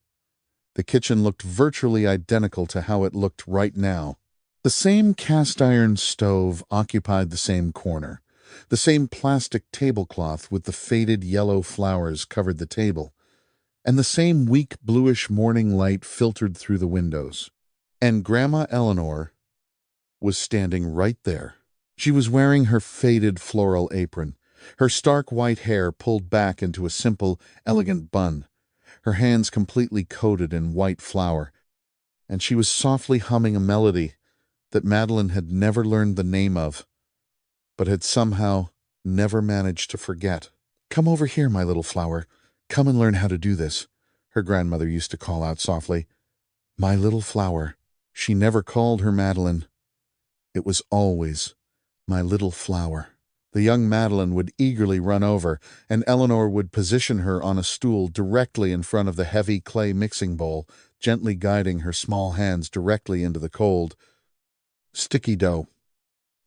The kitchen looked virtually identical to how it looked right now. The same cast-iron stove occupied the same corner. The same plastic tablecloth with the faded yellow flowers covered the table, and the same weak bluish morning light filtered through the windows. And Grandma Eleanor was standing right there. She was wearing her faded floral apron, her stark white hair pulled back into a simple, elegant bun, her hands completely coated in white flour, and she was softly humming a melody that Madeline had never learned the name of, but had somehow never managed to forget. "Come over here, my little flower. Come and learn how to do this," her grandmother used to call out softly. "My little flower." She never called her Madeline. It was always, "My little flower." The young Madeline would eagerly run over, and Eleanor would position her on a stool directly in front of the heavy clay mixing bowl, gently guiding her small hands directly into the cold, sticky dough.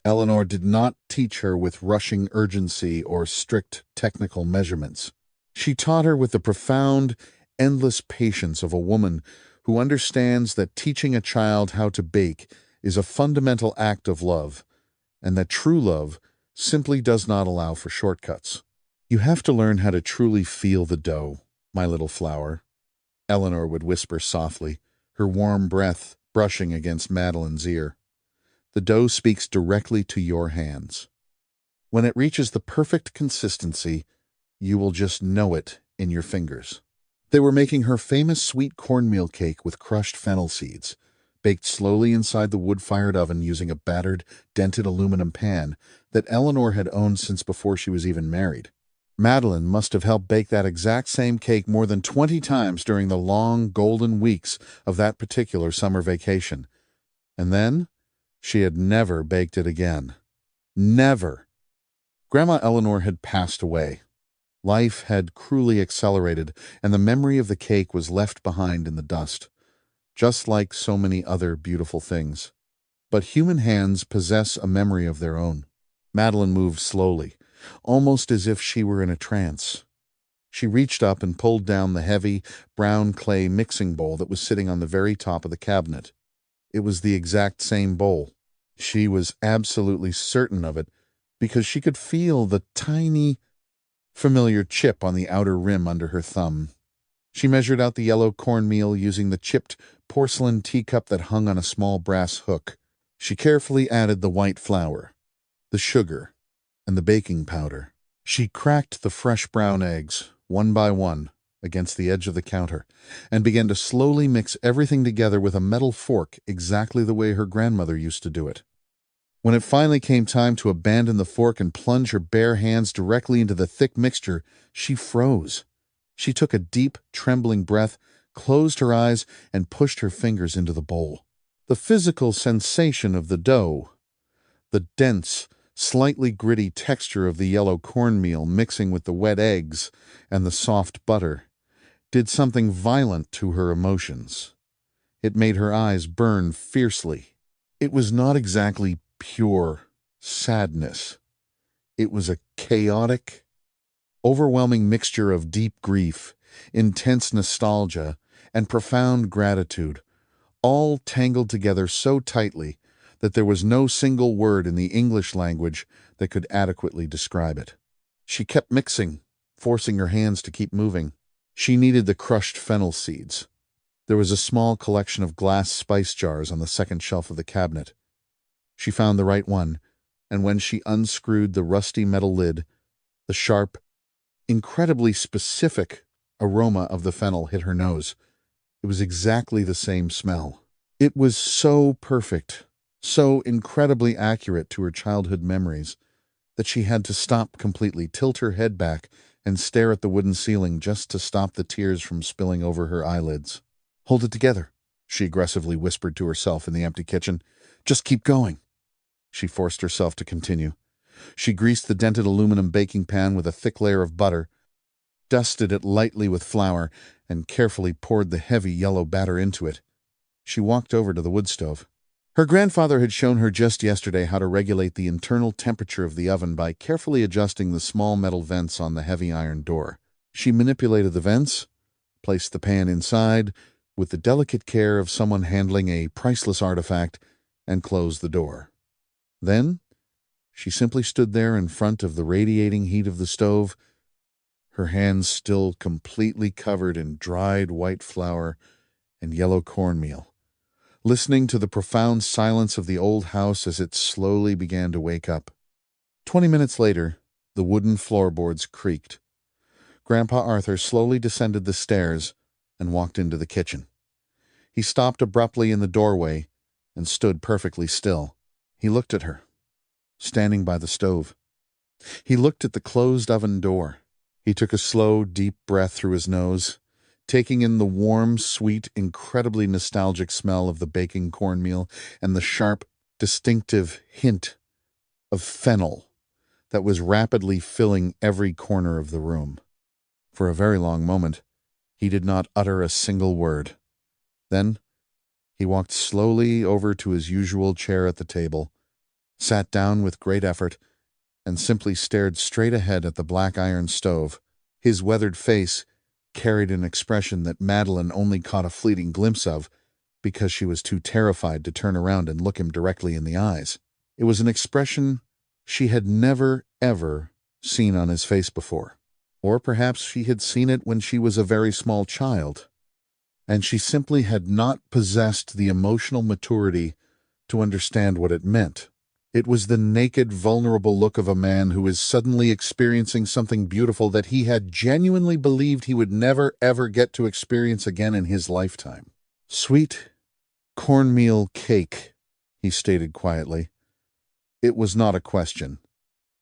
Eleanor did not teach her with rushing urgency or strict technical measurements. She taught her with the profound, endless patience of a woman who understands that teaching a child how to bake is a fundamental act of love, and that true love simply does not allow for shortcuts. "You have to learn how to truly feel the dough, my little flower," Eleanor would whisper softly, her warm breath brushing against Madeline's ear. "The dough speaks directly to your hands. When it reaches the perfect consistency, you will just know it in your fingers." They were making her famous sweet cornmeal cake with crushed fennel seeds, baked slowly inside the wood-fired oven using a battered, dented aluminum pan that Eleanor had owned since before she was even married. Madeline must have helped bake that exact same cake more than 20 times during the long, golden weeks of that particular summer vacation. And then, she had never baked it again. Never. Grandma Eleanor had passed away. Life had cruelly accelerated, and the memory of the cake was left behind in the dust, just like so many other beautiful things. But human hands possess a memory of their own. Madeline moved slowly, almost as if she were in a trance. She reached up and pulled down the heavy, brown clay mixing bowl that was sitting on the very top of the cabinet. It was the exact same bowl. She was absolutely certain of it, because she could feel the tiny, familiar chip on the outer rim under her thumb. She measured out the yellow cornmeal using the chipped porcelain teacup that hung on a small brass hook. She carefully added the white flour, the sugar, and the baking powder. She cracked the fresh brown eggs, one by one, against the edge of the counter, and began to slowly mix everything together with a metal fork exactly the way her grandmother used to do it. When it finally came time to abandon the fork and plunge her bare hands directly into the thick mixture, she froze. She took a deep, trembling breath, closed her eyes, and pushed her fingers into the bowl. The physical sensation of the dough, the dense, slightly gritty texture of the yellow cornmeal mixing with the wet eggs and the soft butter, did something violent to her emotions. It made her eyes burn fiercely. It was not exactly pure sadness. It was a chaotic, overwhelming mixture of deep grief, intense nostalgia, and profound gratitude, all tangled together so tightly that there was no single word in the English language that could adequately describe it. She kept mixing, forcing her hands to keep moving. She needed the crushed fennel seeds. There was a small collection of glass spice jars on the second shelf of the cabinet. She found the right one, and when she unscrewed the rusty metal lid, the sharp, incredibly specific aroma of the fennel hit her nose. It was exactly the same smell. It was so perfect, so incredibly accurate to her childhood memories, that she had to stop completely, tilt her head back, and stare at the wooden ceiling just to stop the tears from spilling over her eyelids. "Hold it together," she aggressively whispered to herself in the empty kitchen. "Just keep going." She forced herself to continue. She greased the dented aluminum baking pan with a thick layer of butter, dusted it lightly with flour, and carefully poured the heavy yellow batter into it. She walked over to the wood stove. Her grandfather had shown her just yesterday how to regulate the internal temperature of the oven by carefully adjusting the small metal vents on the heavy iron door. She manipulated the vents, placed the pan inside, with the delicate care of someone handling a priceless artifact, and closed the door. Then, she simply stood there in front of the radiating heat of the stove, her hands still completely covered in dried white flour and yellow cornmeal, listening to the profound silence of the old house as it slowly began to wake up. 20 minutes later, the wooden floorboards creaked. Grandpa Arthur slowly descended the stairs and walked into the kitchen. He stopped abruptly in the doorway and stood perfectly still. He looked at her, standing by the stove. He looked at the closed oven door. He took a slow, deep breath through his nose, taking in the warm, sweet, incredibly nostalgic smell of the baking cornmeal and the sharp, distinctive hint of fennel that was rapidly filling every corner of the room. For a very long moment, he did not utter a single word. Then, he walked slowly over to his usual chair at the table, sat down with great effort, and simply stared straight ahead at the black iron stove. His weathered face carried an expression that Madeline only caught a fleeting glimpse of because she was too terrified to turn around and look him directly in the eyes. It was an expression she had never, ever seen on his face before. Or perhaps she had seen it when she was a very small child, and she simply had not possessed the emotional maturity to understand what it meant. It was the naked, vulnerable look of a man who is suddenly experiencing something beautiful that he had genuinely believed he would never, ever get to experience again in his lifetime. "Sweet cornmeal cake," he stated quietly. It was not a question.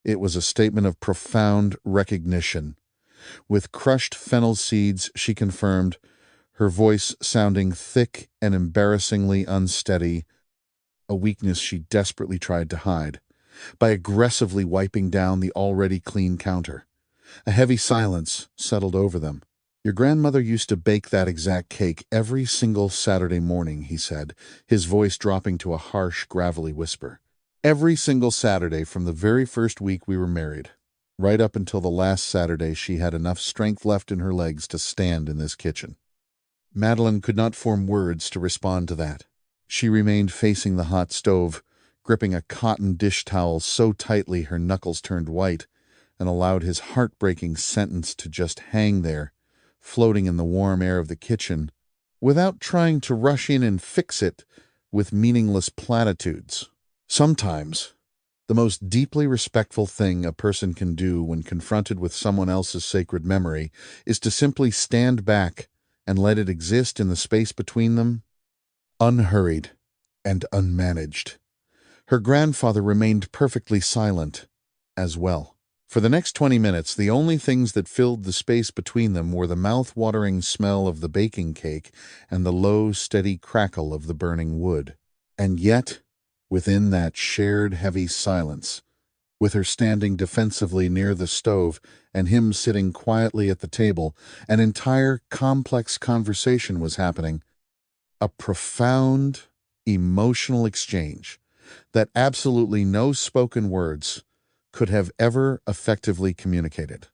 It was a statement of profound recognition. With crushed fennel seeds, she confirmed, her voice sounding thick and embarrassingly unsteady, a weakness she desperately tried to hide, by aggressively wiping down the already clean counter. A heavy silence settled over them. "Your grandmother used to bake that exact cake every single Saturday morning," he said, his voice dropping to a harsh, gravelly whisper. "Every single Saturday from the very first week we were married, right up until the last Saturday she had enough strength left in her legs to stand in this kitchen." Madeline could not form words to respond to that. She remained facing the hot stove, gripping a cotton dish towel so tightly her knuckles turned white, and allowed his heartbreaking sentence to just hang there, floating in the warm air of the kitchen, without trying to rush in and fix it with meaningless platitudes. Sometimes, the most deeply respectful thing a person can do when confronted with someone else's sacred memory is to simply stand back and let it exist in the space between them, unhurried and unmanaged. Her grandfather remained perfectly silent as well. For the next 20 minutes, the only things that filled the space between them were the mouth-watering smell of the baking cake and the low, steady crackle of the burning wood. And yet, within that shared heavy silence, with her standing defensively near the stove and him sitting quietly at the table, an entire complex conversation was happening. A profound, emotional exchange that absolutely no spoken words could have ever effectively communicated.